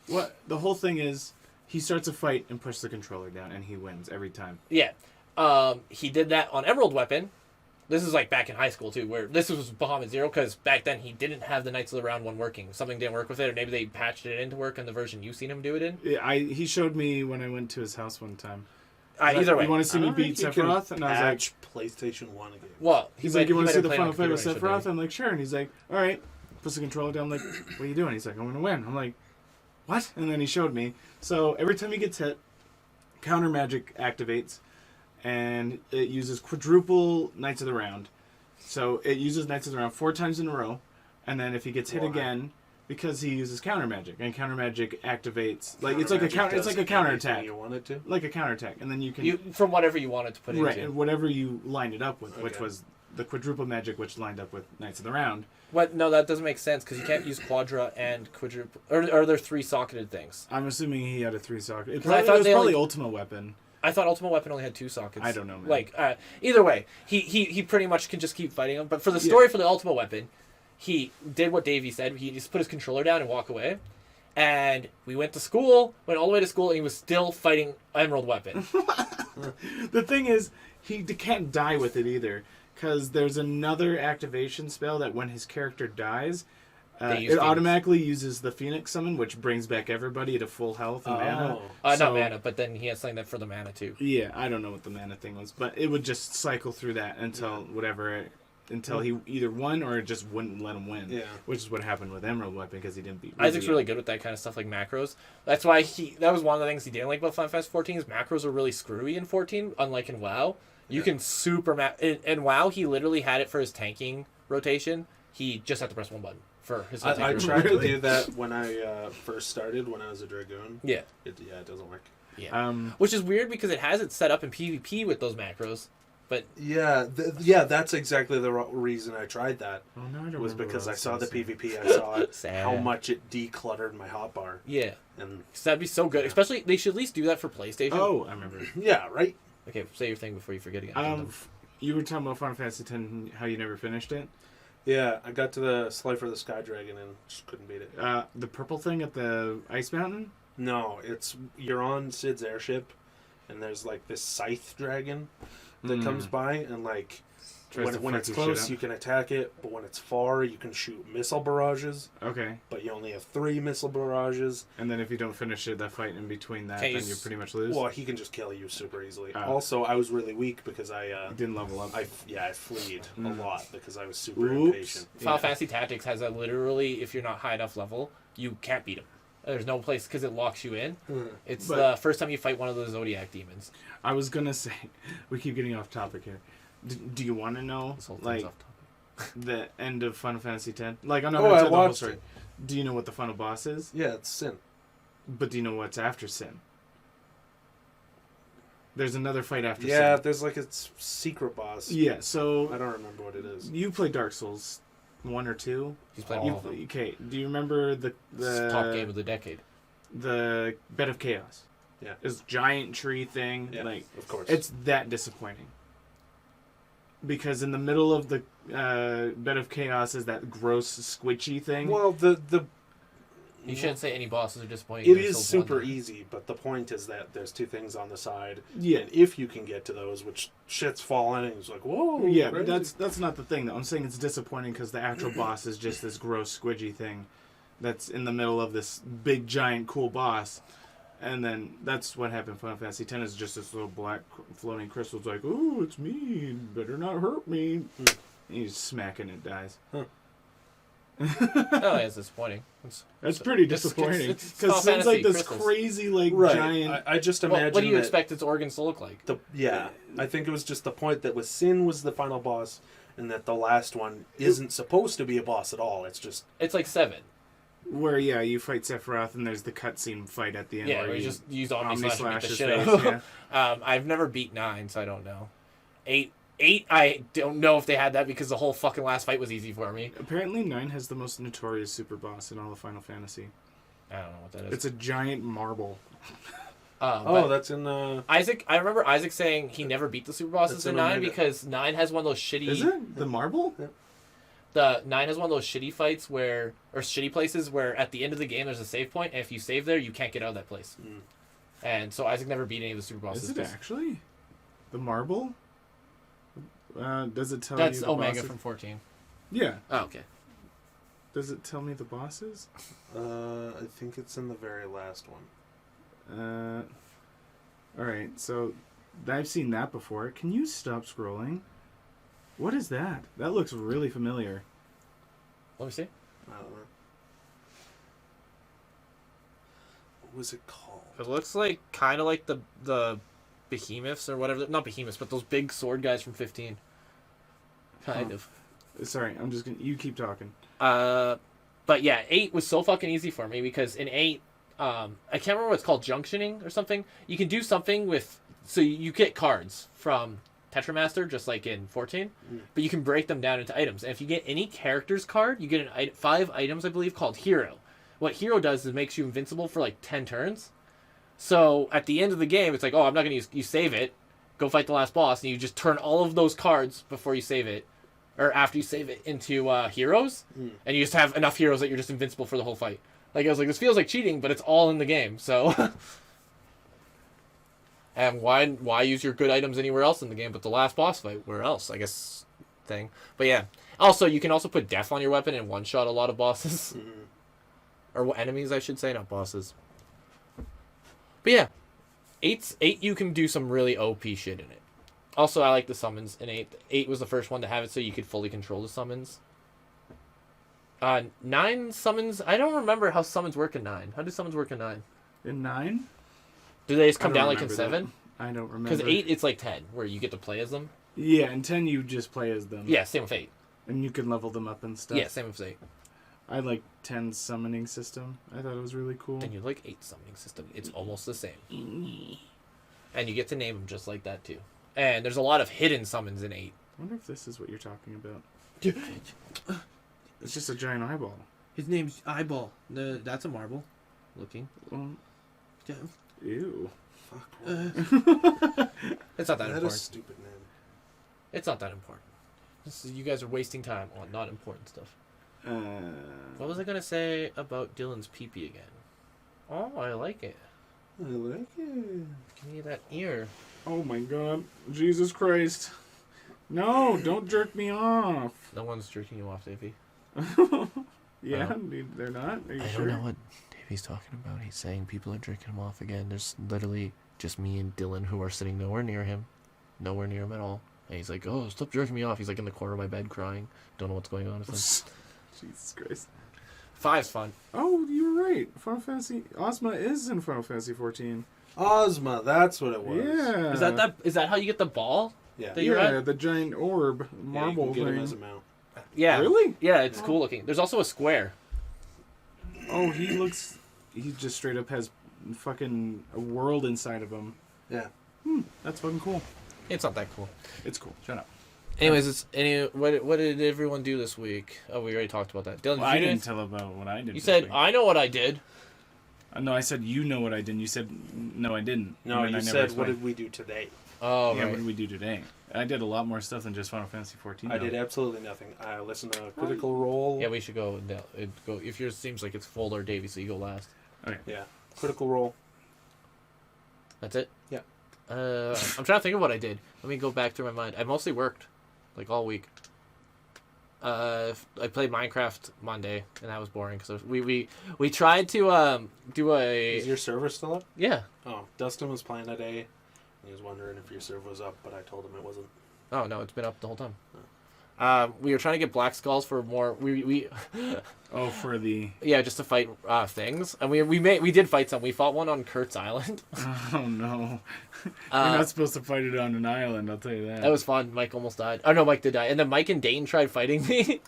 what the whole thing is, he starts a fight and pushes the controller down, and he wins every time. Yeah. He did that on Emerald Weapon. This is like back in high school too, where this was Bahamut Zero, because back then he didn't have the Knights of the Round one working. Something didn't work with it, or maybe they patched it in to work in the version you've seen him do it in. Yeah, he showed me when I went to his house one time. Either way. You want to see me I beat think you can Sephiroth? And I was like, patch PlayStation 1 again. Well, he's like, you want to see the final final fight with Sephiroth? I'm like, sure. And he's like, all right. Puts the controller down. I'm like, what are you doing? He's like, I'm going to win. I'm like, what? And then he showed me. So every time he gets hit, counter magic activates, and it uses quadruple Knights of the Round. So it uses Knights of the Round 4 times in a row, and then if he gets hit Why? again, because he uses counter magic, and counter magic activates like it's Counter like a magic counter. It's does like a counter anything attack, You wanted to? like a counter attack, and then you can from whatever you wanted to put it right, into. and whatever you lined it up with, which Okay. was the quadruple magic, which lined up with Knights of the Round. What? No, that doesn't make sense because you can't use Quadra and quadruple. Or are there 3 socketed things? I'm assuming he had a 3 socket. It, 'Cause I probably, thought it was they probably only- Ultimate Weapon. I thought Ultimate Weapon only had 2 sockets. I don't know, man. Like, either way, he pretty much can just keep fighting him. But for the story for the Ultimate Weapon, he did what Davey said. He just put his controller down and walk away. And we went to school, went all the way to school, and he was still fighting Emerald Weapon. The thing is, he can't die with it either, because there's another activation spell that when his character dies, They use it Phoenix. automatically uses the Phoenix Summon, which brings back everybody to full health and mana. Not So- mana, but then he has something that for the mana too. Yeah, I don't know what the mana thing was, but it would just cycle through that until until he either won or it just wouldn't let him win. Yeah. Which is what happened with Emerald Weapon because he didn't beat. Isaac's Ruby. really good with that kind of stuff like macros. That's why that was one of the things he didn't like about Final Fantasy 14 is macros are really screwy in 14, unlike in WoW. You can in WoW he literally had it for his tanking rotation. He just had to press one button for his whole I tanking tried to Really? do that when I first started, when I was a Dragoon. Yeah. It doesn't work. Yeah. Which is weird because it has it set up in PvP with those macros. But Yeah, that's exactly the reason I tried that. Oh, no, I don't Was remember because what I saw the saying. PvP, I saw Sad. how much it decluttered my hotbar. yeah, And 'cause that'd be so good. Especially they should at least do that for PlayStation. Oh, I remember. yeah, right? Okay, say your thing before you forget again. You were talking about Final Fantasy X, how you never finished it. Yeah, I got to the Slifer the Sky Dragon and just couldn't beat it. The purple thing at the Ice Mountain. No, you're on Sid's airship, and there's like this scythe dragon that comes by, and like Tries to when fuck it's your close, shit up. you can attack it, but when it's far, you can shoot missile barrages. Okay. But you only have 3 missile barrages. And then if you don't finish it, that fight in between that, Okay, then you pretty much lose. Well, he can just kill you super easily. Oh. Also, I was really weak because I Didn't level up. I fleed a lot because I was super Oops. impatient. Final Fantasy Tactics has a literally, if you're not high enough level, you can't beat him. There's no place because it locks you in. It's But- the first time you fight one of those Zodiac demons. I was gonna say, we keep getting off topic here. Do you want to know, This whole thing's like, off topic. the end of Final Fantasy X? Like, I'm not Oh, gonna I tell the whole watched story. it. Do you know what the final boss is? Yeah, it's Sin. But do you know what's after Sin? There's another fight after Yeah, Sin. there's like a secret boss. Yeah, so I don't remember what it is. you play Dark Souls 1 or 2? He's playing all all of of them. Okay, do you remember It's the top game of the decade. the Bed of Chaos? Yeah. This giant tree thing. Yeah, Like, of course. it's that disappointing. Because in the middle of the Bed of Chaos is that gross squishy thing. well, the You shouldn't say any bosses are disappointing. it They're is still super blended. easy, but the point is that there's 2 things on the side. Yeah. And if you can get to those, which shit's falling, and it's like, whoa. Yeah, crazy. but that's not the thing, though. I'm saying it's disappointing because the actual boss is just this gross squidgy thing that's in the middle of this big, giant, cool boss. And then that's what happened in Final Fantasy X is just this little black floating crystal. It's like, oh, it's me. Better not hurt me. And you just smack it and it dies. Huh. Oh, yeah, it's disappointing. That's pretty it's- disappointing. it's Because Final it's like Fantasy this crystals. crazy, like, right. giant... I just Well, imagine what do you that expect its organs to look like? I think it was just the point that with Sin was the final boss, and that the last one isn't supposed to be a boss at all. It's just It's like 7. Where, yeah, you fight Sephiroth and there's the cutscene fight at the end Yeah, where where you just use Omni Slash to beat the Omni-Slash's shit face, out of yeah. I've never beat 9, so I don't know. 8, I don't know if they had that because the whole fucking last fight was easy for me. Apparently 9 has the most notorious super boss in all of Final Fantasy. I don't know what that is. It's a giant marble. But that's in Isaac, I remember Isaac saying he never beat the super bosses That's in in 9 Omega. because 9 has one of those shitty... Is it? The marble? The 9 has one of those shitty fights where... Or shitty places where at the end of the game there's a save point, and if you save there, you can't get out of that place. And so Isaac never beat any of the super bosses. Is it 'cause actually? The marble? Does it tell That's you the Omega bosses? from 14. Yeah. Oh, okay. Does it tell me the bosses? I think it's in the very last one. Alright, so I've seen that before. Can you stop scrolling? What is that? That looks really familiar. Let me see. I don't know. What was it called? It looks like kind of like the behemoths or whatever. Not behemoths, but those big sword guys from 15. Kind of. Sorry, I'm just gonna... You keep talking. But yeah, 8 was so fucking easy for me because in 8, I can't remember what it's called, junctioning or something. You can do something with, so you get cards from Tetramaster, just like in 14, but you can break them down into items. And if you get any character's card, you get 5 items, I believe, called Hero. What Hero does is makes you invincible for like 10 turns. So at the end of the game, it's like, oh, I'm not going to you save it, go fight the last boss, and you just turn all of those cards before you save it, or after you save it, into heroes, and you just have enough heroes that you're just invincible for the whole fight. Like, I was like, this feels like cheating, but it's all in the game, so... And why use your good items anywhere else in the game but the last boss fight? Where else, I guess, thing. But yeah. Also, you can also put death on your weapon and one-shot a lot of bosses. Or enemies, I should say, not bosses. But yeah. 8 you can do some really OP shit in it. Also, I like the summons in 8. 8 was the first one to have it so you could fully control the summons. 9 summons, I don't remember how summons work in 9. How do summons work in 9? In 9? Do they just I come don't down like in remember 7? that. I don't remember. Because 8, it's like 10, where you get to play as them. Yeah, in 10 you just play as them. Yeah, same with 8. And you can level them up and stuff. Yeah, same with 8. I like 10's summoning system. I thought it was really cool. And you like 8 summoning system. It's almost the same. And you get to name them just like that too. And there's a lot of hidden summons in 8. I wonder if this is what you're talking about. It's just a giant eyeball. His name's Eyeball. That's a marble. Looking. Ew. Fuck. It's not that That important. is stupid name. It's not that important. You guys are wasting time on not important stuff. What was I going to say about Dylan's pee-pee again? Oh, I like it. I like it. Give me that ear. Oh my god. Jesus Christ. No, don't jerk me off. No one's jerking you off, Davey. Yeah, they're not? Are you I sure? don't know what Davey's talking about. He's saying people are jerking him off again. There's literally just me and Dylan who are sitting nowhere near him. Nowhere near him at all. And he's like, oh, stop jerking me off. He's like in the corner of my bed crying. Don't know what's going on with him. Jesus Christ. 5's fun. Oh, you were right. Final Fantasy... Ozma is in Final Fantasy 14. Ozma, that's what it was. Yeah. Is that how you get the ball? Yeah. That you're Yeah, at? the giant orb marble you can get him thing. as a mount. Yeah. Really? Yeah, it's cool looking. There's also a square. Oh, he looks... He just straight up has fucking a world inside of him. Yeah. That's fucking cool. It's not that cool. It's cool. Shut up. Anyways, what did everyone do this week? Oh, we already talked about that. Dylan, Well, did I you do didn't anything? tell about what I did. You this said, week. I know what I did. No, I said you know what I did. You said no, I didn't. No, And then you I never said, what explained. did we do today? Oh, Yeah, right. what did we do today? I did a lot more stuff than just Final Fantasy 14. I though. did absolutely nothing. I listened to Critical Role. Yeah, we should go. Go if yours seems like it's full or Davey, so you go last. Okay. Yeah. Critical Role. That's it? Yeah. I'm trying to think of what I did. Let me go back through my mind. I mostly worked, like, all week. I played Minecraft Monday, and that was boring, because we tried to do a... Is your server still up? Yeah. Oh, Dustin was playing today. He was wondering if your server was up, but I told him it wasn't. Oh, no, it's been up the whole time. We were trying to get black skulls for more... We Oh, for the... yeah, just to fight things. And we did fight some. We fought one on Kurt's Island. Oh, no. You're not supposed to fight it on an island, I'll tell you that. That was fun. Mike almost died. Oh, no, Mike did die. And then Mike and Dane tried fighting me.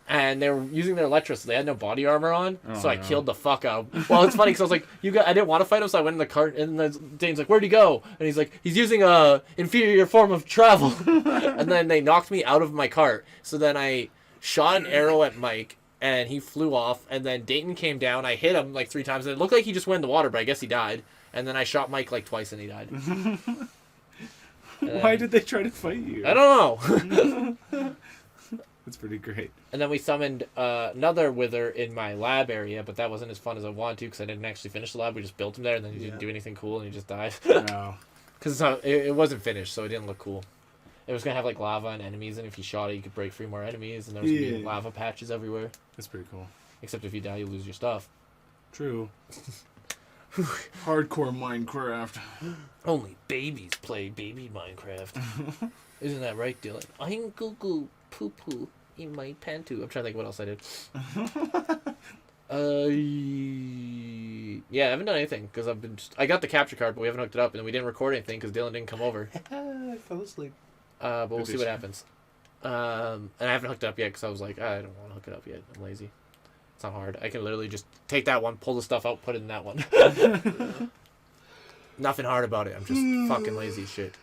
And they were using their Electro, so they had no body armor on. Oh, so I no. killed the fuck out. Well, it's funny, because I was like, I didn't want to fight him, so I went in the cart. And then Dane's like, where'd he go? And he's like, he's using a inferior form of travel. And then they knocked me out of my cart. So then I shot an arrow at Mike, and he flew off. And then Dayton came down. I hit him like 3 times. And it looked like he just went in the water, but I guess he died. And then I shot Mike like twice, and he died. Why did they try to fight you? I don't know. That's pretty great. And then we summoned another Wither in my lab area, but that wasn't as fun as I wanted to because I didn't actually finish the lab. We just built him there, and then he didn't do anything cool, and he just died. No. Because it wasn't finished, so it didn't look cool. It was going to have like lava and enemies, and if you shot it, you could break free more enemies, and there was going to be lava patches everywhere. That's pretty cool. Except if you die, you lose your stuff. True. Hardcore Minecraft. Only babies play baby Minecraft. Isn't that right, Dylan? I'm goo-goo poo-poo in my pantu. I'm trying to think what else I did. Yeah, I haven't done anything because I got the capture card, but we haven't hooked it up, and we didn't record anything because Dylan didn't come over. I fell asleep. But we'll Good see what issue. happens. And I haven't hooked it up yet because I was like, I don't want to hook it up yet. I'm lazy. It's not hard. I can literally just take that one, pull the stuff out, put it in that one. Nothing hard about it. I'm just fucking lazy as shit.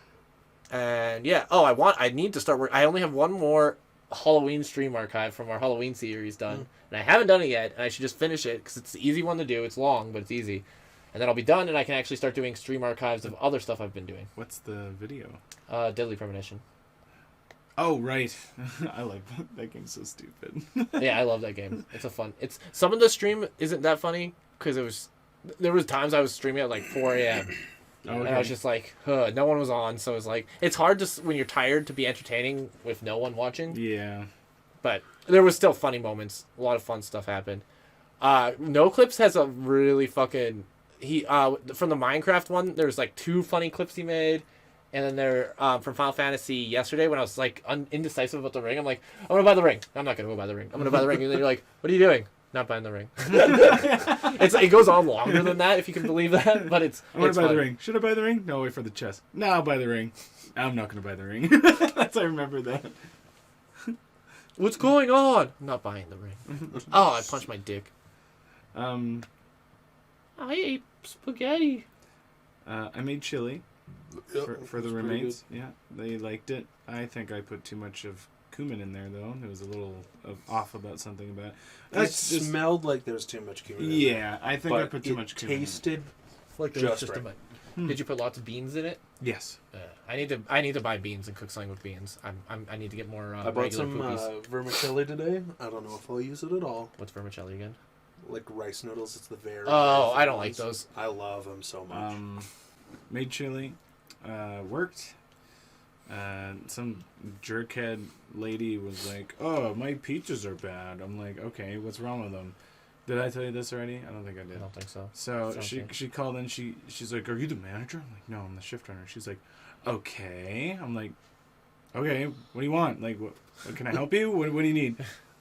And yeah, I need to start work. I only have one more Halloween stream archive from our Halloween series done, and I haven't done it yet. And I should just finish it because it's the easy one to do. It's long, but it's easy. And then I'll be done, and I can actually start doing stream archives of other stuff I've been doing. What's the video? Deadly Premonition. Oh, right. I like that. That game's so stupid. Yeah, I love that game. It's a fun. It's some of the stream isn't that funny because there was times I was streaming at like 4 a.m. And I was just like, no one was on, so it's like it's hard to when you're tired to be entertaining with no one watching. Yeah. But there was still funny moments. A lot of fun stuff happened. No Clips has a really fucking from the Minecraft one. There's like 2 funny clips he made. And then there, from Final Fantasy yesterday, when I was like indecisive about the ring, I'm like, I'm gonna buy the ring. I'm not gonna go buy the ring. I'm gonna buy the ring. And then you're like, what are you doing? Not buying the ring. It goes on longer than that, if you can believe that. But I'm gonna buy fun. the ring. Should I buy the ring? No, wait for the chest. No, I'll buy the ring. I'm not gonna buy the ring. That's I remember that. What's going on? I'm not buying the ring. Oh, I punched my dick. I ate spaghetti. I made chili. For the roommates, yeah, they liked it. I think I put too much of cumin in there, though. It was a little off about something about it. It smelled like there was too much cumin. Yeah, I think I but put too much cumin. Tasted Like just right. right. Did you put lots of beans in it? Yes. I need to buy beans and cook something with beans. I need to get more I bought regular some poopies. vermicelli today. I don't know if I'll use it at all. What's vermicelli again? like rice noodles. It's the very. Oh, thin I don't like ones. those. I love them so much. Made chili. Worked. Some jerkhead lady was like, "Oh, my pizzas are bad." I'm like, "Okay, what's wrong with them?" Did I tell you this already? I don't think I I did. don't think so. So Sounds good. she called in. She's like, "Are you the manager?" I'm like, "No, I'm the shift runner." She's like, "Okay." I'm like, "Okay, what do you want? Like, what can I help you? What do you need?"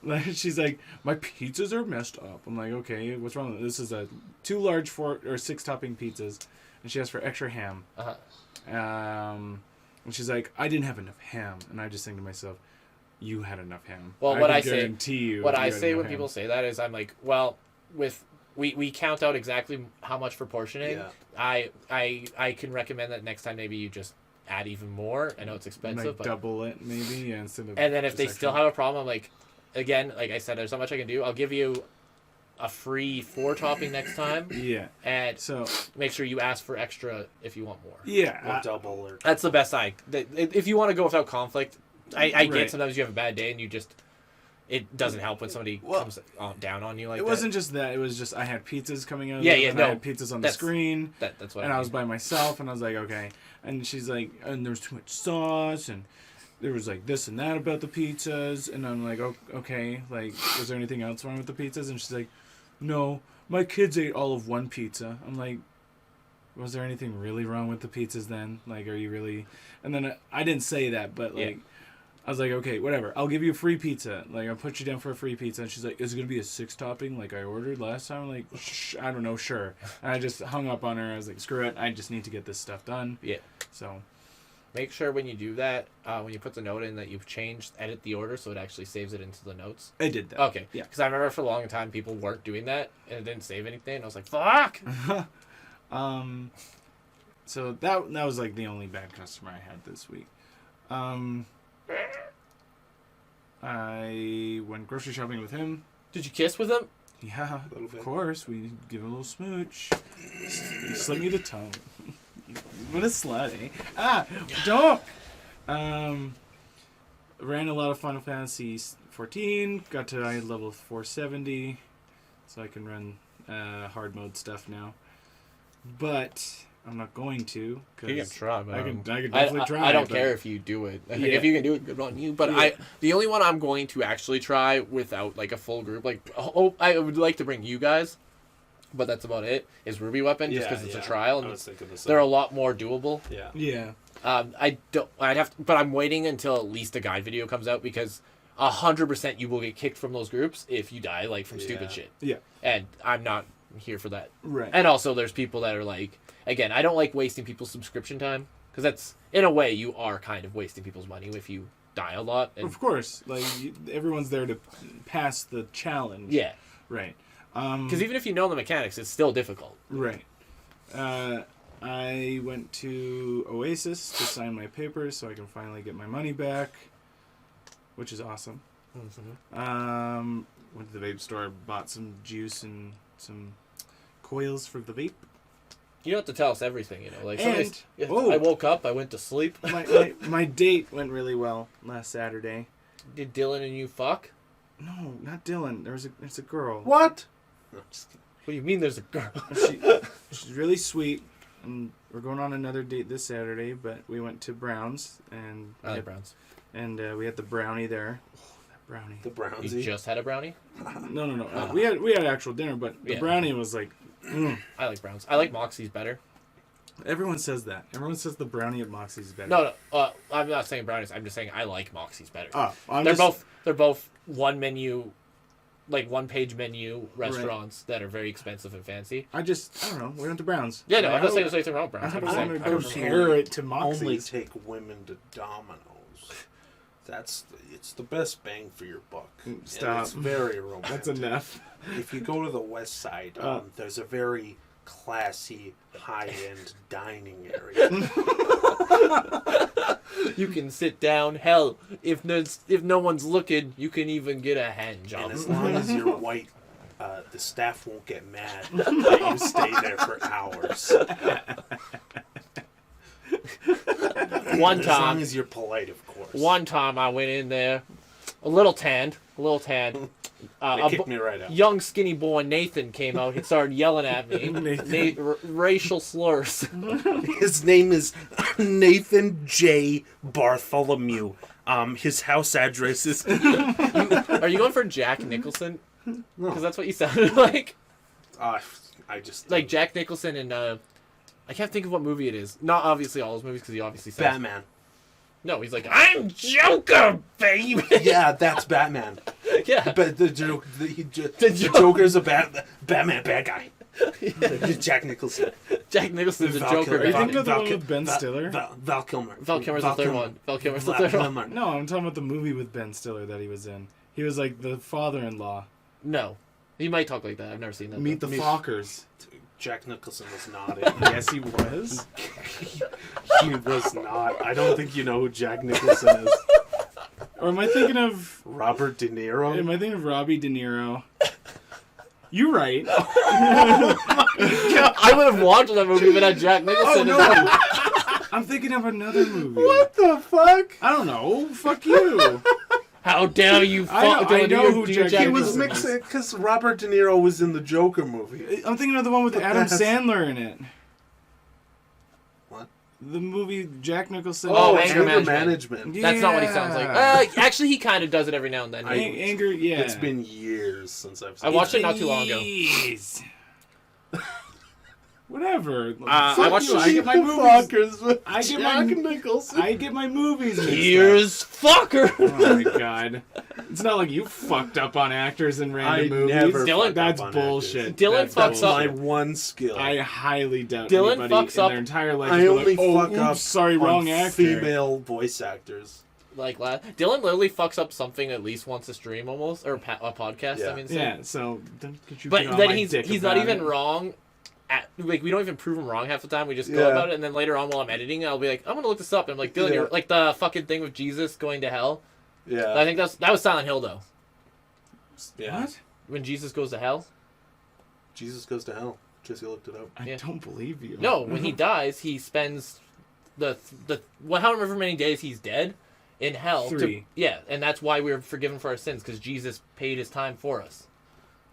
Like, she's like, "My pizzas are messed up." I'm like, "Okay, what's wrong with it?" This is a 2 large 4 or 6 topping pizzas, and she asked for extra ham. And she's like, "I didn't have enough ham," and I just think to myself, "You had enough ham." Well, I guarantee you. What you I had say enough when ham. people say that is, I'm like, well, we count out exactly how much for portioning. Yeah. I can recommend that next time maybe you just add even more. I know it's expensive, like but double it maybe, yeah, instead of. and then if just they extra. still have a problem, I'm like, again, like I said, there's not much I can do. I'll give you a free 4 topping next time, Yeah. and So make sure you ask for extra if you want more. yeah. Or double or. That's the best if you want to go without conflict, I Right. get sometimes you have a bad day and you just, it doesn't help when somebody Well, comes down on you like It that. wasn't just that. It was just I had pizzas coming out. Yeah, of it, yeah, and no, I had pizzas on the that's- screen, That's what and I I mean. was by myself, and I was like, okay. And she's like, and there's too much sauce, and there was like this and that about the pizzas, and I'm like, okay, like, was there anything else wrong with the pizzas? And she's like, no, my kids ate all of one pizza. I'm like, was there anything really wrong with the pizzas then? Like, are you really? And then I didn't say that, but like. Yeah. I was like, okay, whatever. I'll give you a free pizza. Like, I'll put you down for a free pizza. And she's like, is it going to be a 6 topping like I ordered last time? I'm like, I don't know, sure. And I just hung up on her. I was like, screw it. I just need to get this stuff done. Yeah. So, Make sure when you do that, when you put the note in that you've changed, edit the order so it actually saves it into the notes. I did that. Okay. Yeah. Because I remember for a long time people weren't doing that and it didn't save anything. And I was like, fuck! So that was like the only bad customer I had this week. I went grocery shopping with him. Did you kiss with him? Yeah, Little of bit. course. We give a little smooch. He slit me the tongue. What a slut, eh? Ah, don't! Ran a lot of Final Fantasy 14. Got to level 470. So I can run hard mode stuff now. But I'm not going to. Cause You can try, but I can definitely try. I don't but- care if you do it. Yeah. If you can do it, good on you. But Yeah. the only one I'm going to actually try without like a full group, like I would like to bring you guys, but that's about it. Is Ruby Weapon just because it's a trial I and was thinking the same. they're a lot more doable. Yeah. Yeah. But I'm waiting until at least a guide video comes out because 100% you will get kicked from those groups if you die like from Yeah. stupid shit. Yeah. And I'm not here for that. Right. And also, there's people that are like, again, I don't like wasting people's subscription time because that's in a way you are kind of wasting people's money if you die a lot. And, Of course, like everyone's there to pass the challenge. yeah, Right. because even if you know the mechanics, it's still difficult. Right. I went to Oasis to sign my papers so I can finally get my money back, which is awesome. Went to the vape store, bought some juice and some coils for the vape. You don't have to tell us everything, you know. Like, And- sometimes- oh. I woke up, I went to sleep. My date went really well last Saturday. Did Dylan and you fuck? No, not Dylan. There's a girl. What? No, just kidding. What do you mean? There's a girl? She's really sweet, and we're going on another date this Saturday. But we went to Brown's, and I like Browns. we had the brownie there. Oh, that brownie! The You Brownsy. just had a brownie? No. We had actual dinner, but the Yeah. brownie was like. I like Browns. I like Moxie's better. Everyone says that. Everyone says the brownie at Moxie's is better. No, I'm not saying brownies. I'm just saying I like Moxie's better. Oh, They're both one menu, like one page menu restaurants that are very expensive and fancy. I don't know. We went to Brown's. Yeah, no, I'm not saying I there's anything wrong with Browns. I'm just don't saying want I to don't know. compare it to Only Moxie's. take women to Domino's. It's the best bang for your buck. And Stop. it's very romantic. That's enough. If you go to the west side, there's a very classy, high-end dining area. You can sit down. Hell, if no one's looking, you can even get a hand job. And as long as you're white, the staff won't get mad that you stay there for hours. One As long time, as you're polite, of course. I went in there, a little tanned. They kicked me right out. young skinny boy Nathan came out and started yelling at me. Racial slurs. His name is Nathan J. Bartholomew. His house address is... Are you going for Jack Nicholson? Because that's what you sounded like. I just... Like Jack Nicholson in, I can't think of what movie it is. Not obviously all his movies, because he obviously says... Batman. No, he's like, I'm Joker, baby! Yeah, that's Batman. Yeah. But the Joker's a Batman bad guy. Jack Nicholson. Jack Nicholson's a Val Joker. Kilmer. Are you baby. thinking of the one with Ben Stiller? Val Kilmer. Val Kilmer's the third one. Val Kilmer's the third one. No, I'm talking about the movie with Ben Stiller that he was in. He was like the father-in-law. No. He might talk like that. I've never seen that. Meet the Fockers. Jack Nicholson was not in. Yes, he was. He was not. I don't think you know who Jack Nicholson is. Or am I thinking of... Robert De Niro? Am I thinking of Robbie De Niro? You're right. I would have watched that movie if it had Jack Nicholson. Oh, no. I'm thinking of another movie. What the fuck? I don't know. Fuck you. How dare you I know who Jack He Nicholson was is. mixing because Robert De Niro was in the Joker movie. I'm thinking of the one with Adam Sandler in it. What? The movie Jack Nicholson. Oh, Anger Anger Management. That's not what he sounds like. Actually, he kind of does it every now and then. Anger, yeah. It's been years since I've seen I watched it not too long ago. Jeez. Whatever. I watched you. the I get my movies. Fuckers with I get Jack my- Nicholson. I get my movies mixed up. Here's fucker. Oh my god. It's not like you fucked up on actors in random movies. never Dylan- fucked That's up on bullshit. actors. Dylan That's fucks up- My bullshit. one skill. I highly doubt Dylan anybody fucks in up- their entire life I is only like, oh, fuck up oops, sorry, on wrong actor. female voice actors. Like Dylan literally fucks up something at least once a stream almost or a podcast. Yeah. I mean, so. Yeah, so don't get you But get on then my he's dick not about even it. wrong. Like we don't even prove him wrong half the time. We just go Yeah. about it, and then later on while I'm editing, I'll be like, I'm gonna look this up. And I'm like, Dylan, Yeah. you're like the fucking thing with Jesus going to hell. Yeah. I think that was Silent Hill though. Yeah. What? When Jesus goes to hell. Jesus Goes to Hell. Jesse looked it up. I Yeah. don't believe you. No, when he dies, he spends however many days he's dead in hell. 3. Yeah, and that's why we're forgiven for our sins because Jesus paid his time for us.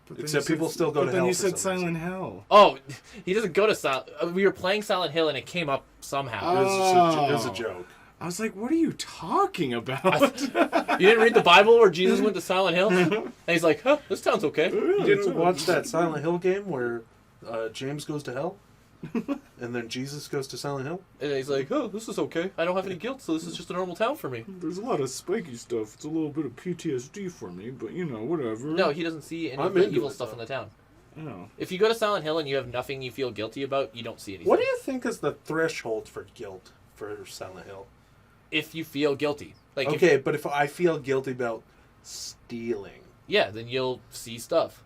But then Except you people said- still go to But then hell you for said some reason. Silent Hell. Oh, he doesn't go to Silent. We were playing Silent Hill and it came up somehow. It was a joke. I was like, what are you talking about? You didn't read the Bible where Jesus went to Silent Hill? And he's like, huh, this sounds okay. You didn't watch that Silent Hill game where James goes to hell? And then Jesus goes to Silent Hill? And he's like, oh, this is okay. I don't have any guilt, so this is just a normal town for me. There's a lot of spiky stuff. It's a little bit of PTSD for me, but you know, whatever. No, he doesn't see any I'm of the into evil it, stuff though. in the town. Oh. If you go to Silent Hill and you have nothing you feel guilty about, you don't see anything. What do you think is the threshold for guilt for Silent Hill? If you feel guilty. Like Okay, but if I feel guilty about stealing... Yeah, then you'll see stuff.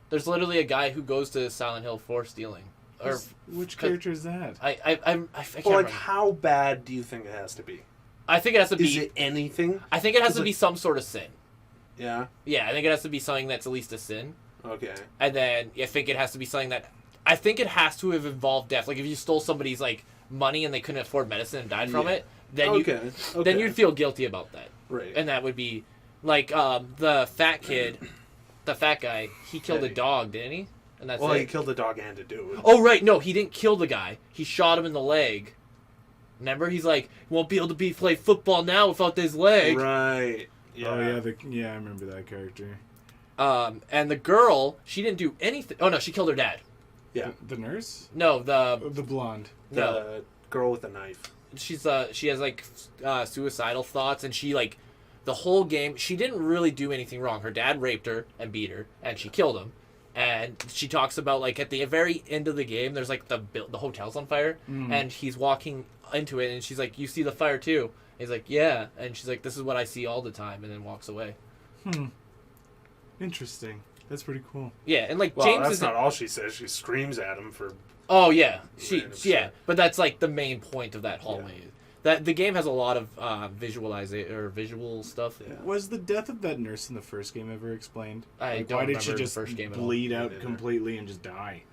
There's literally a guy who goes to Silent Hill for stealing. Or Which character is that? I can't But, remember. how bad do you think it has to be? I think it has to Is be. it anything? I think it has Is to it- be some sort of sin. Yeah? Yeah, I think it has to be something that's at least a sin. Okay. And then I think it has to be something that I think it has to have involved death. Like if you stole somebody's like money and they couldn't afford medicine and died from Yeah. it, then Okay. then you'd feel guilty about that. Right. And that would be like the fat kid, the fat guy. He killed a Eddie. dog, didn't he? And that's Well, it. he killed the dog and a dude. Oh right, no, he didn't kill the guy. He shot him in the leg. Remember, he's like, won't be able to play football now without this leg. Right. Yeah. Oh yeah, I remember that character. And the girl, she didn't do anything. Oh no, she killed her dad. Yeah. The nurse? No, the The blonde. no. Girl with a knife. She has like suicidal thoughts, and she like the whole game she didn't really do anything wrong. Her dad raped her and beat her, and she killed him. And she talks about like at the very end of the game, there's like the hotel's on fire, and he's walking into it, and she's like, "You see the fire too?" And he's like, "Yeah," and she's like, "This is what I see all the time," and then walks away. Interesting. That's pretty cool. Yeah, and like Well, James that's is not all she says. She screams at him for... Oh yeah, Random yeah, shit. but that's like the main point of that hallway. That the game has a lot of visual stuff. Yeah. Was the death of that nurse in the first game ever explained? I don't why did she remember the just first game at all. bleed out Me neither. completely and just die?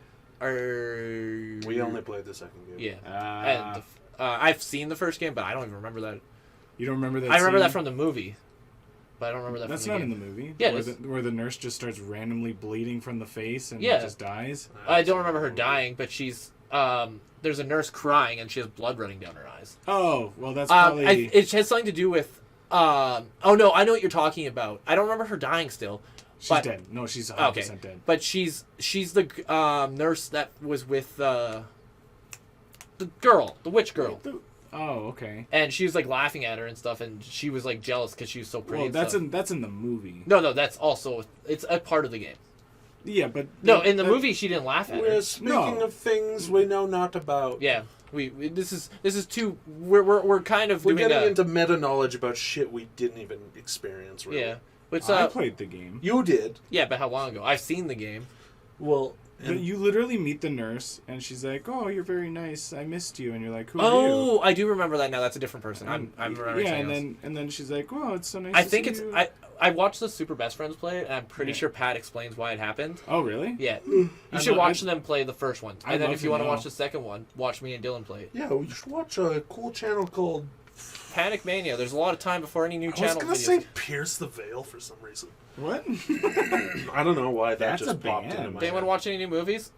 We only played the second game. Yeah, and I've seen the first game, but I don't even remember that. You don't remember that? I remember scene? that from the movie. but I don't remember that. That's from the not game. in the movie. Yeah, it where is. where the nurse just starts randomly bleeding from the face and Yeah. just dies. I don't remember her dying, but she's there's a nurse crying and she has blood running down her eyes. Oh, well, that's probably. It has something to do with. Oh no, I know what you're talking about. I don't remember her dying still. She's but- dead. No, she's 100% Okay, dead. but she's the nurse that was with the girl, the witch girl, Oh, okay. and she was like laughing at her and stuff, and she was like jealous because she was so pretty. Well, and that's stuff. in the movie. No, that's also it's a part of the game. Yeah, but No, in the that- movie she didn't laugh at We're her. speaking of things we know not about. Yeah, we this is too. We're kind of We're doing getting a, into meta knowledge about shit we didn't even experience. Really. yeah. It's I played the game. You did. yeah, but how long ago? I've seen the game. Well, But you literally meet the nurse, and she's like, "Oh, you're very nice. I missed you." And you're like, "Who are you?" Oh, I do remember that now. That's a different person. I'm remembering Yeah, something else. and then she's like, "Oh, it's so nice." I to think see it's you." I watched the Super Best Friends play it, and I'm pretty Yeah. sure Pat explains why it happened. Oh, really? Yeah, you I should lo- watch I- them play the first one, I'd and then love if you to want to know. watch the second one, watch me and Dylan play it. yeah, we should watch a cool channel called. Panic-Mania. There's a lot of time before any new I was channel gonna videos. say Pierce the Veil for some reason. What? I don't know why that That's just a popped band. into my Did anyone head. watch any new movies?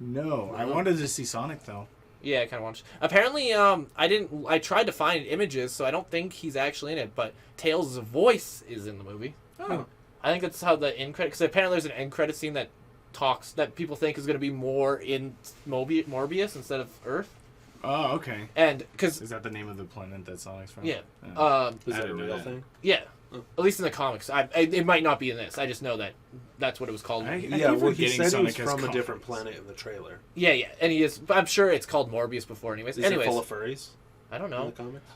No, I wanted to see Sonic though. Yeah, I kind of watched. Apparently, I tried to find images, so I don't think he's actually in it. But Tails' voice is in the movie. Oh, I think that's how the end credit. Because apparently, there's an end credit scene that talks that people think is going to be more in Morbius instead of Earth. oh, okay. And because Is that the name of the planet that Sonic's from? yeah, Is I that a didn't know real that. thing? yeah, Oh. at least in the comics. It might not be in this. I just know that that's what it was called. I Yeah, keep well, he forgetting said he was Sonic has from a different comics. planet in the trailer. Yeah, and he is. But I'm sure it's called Morbius before, anyways. Is anyways, it full of furries I don't in the know.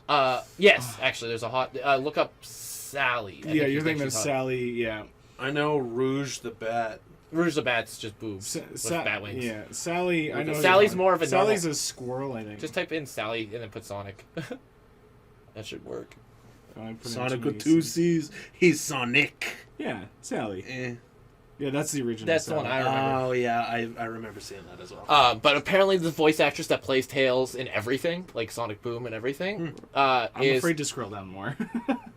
comics? Yes, actually, there's a hot. Look up Sally. I Yeah, think you're she's thinking of hot. Sally. Yeah. I know Rouge the Bat. Rouge the Bat's just boobs with bat wings. Yeah, Sally. I know. Sally's more of a Sally's normal- a squirrel, I think. Just type in Sally and then put Sonic. That should work. I put in Sonic too with many two C's. C's. He's Sonic. Yeah, Sally. Eh. Yeah, that's the original. That's the Sally. one I remember. Oh yeah, I remember seeing that as well. But apparently the voice actress that plays Tails in everything, like Sonic Boom and everything, I'm is afraid to scroll down more.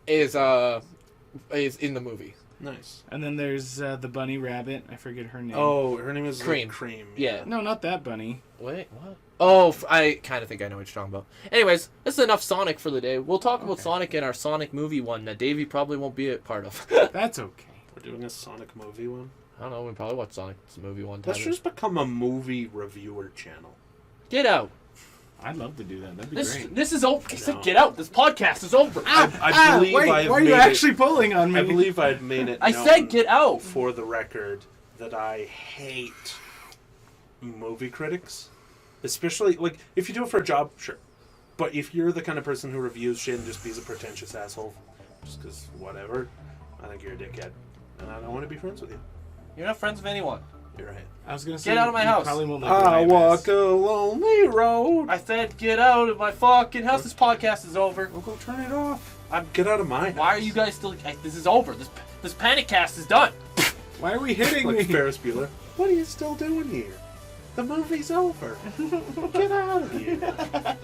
is in the movie. Nice. And then there's the bunny rabbit. I forget her name. Oh, her name is Cream. Cream. Yeah. No, not that bunny. Wait, what? Oh, I kind of think I know what you're talking about. Anyways, this is enough Sonic for the day. We'll talk about Okay. Sonic in our Sonic movie one that Davey probably won't be a part of. That's okay. We're doing a Sonic movie one. I don't know. We probably watch Sonic's movie one time. Let's just become a movie reviewer channel. Get out. I'd love to do that. That'd be This great. this is over. I said No. get out. This podcast is over. I believe wait, I've why are you made actually pulling on me? I believe I've made it. I known said get out. for the record that I hate movie critics, especially like if you do it for a job, sure. But if you're the kind of person who reviews shit and just be a pretentious asshole, just because whatever, I think you're a dickhead, and I don't want to be friends with you. You're not friends with anyone. You're right. I was gonna say, Get out of my you house. Probably won't like I Ryan walk Bass. a lonely road. I said get out of my fucking house. This podcast is over. Well, go turn it off. Get out of my house. Why are you guys still? This is over. This panic cast is done. Why are we hitting like me? Ferris Bueller? What are you still doing here? The movie's over. Get out of here.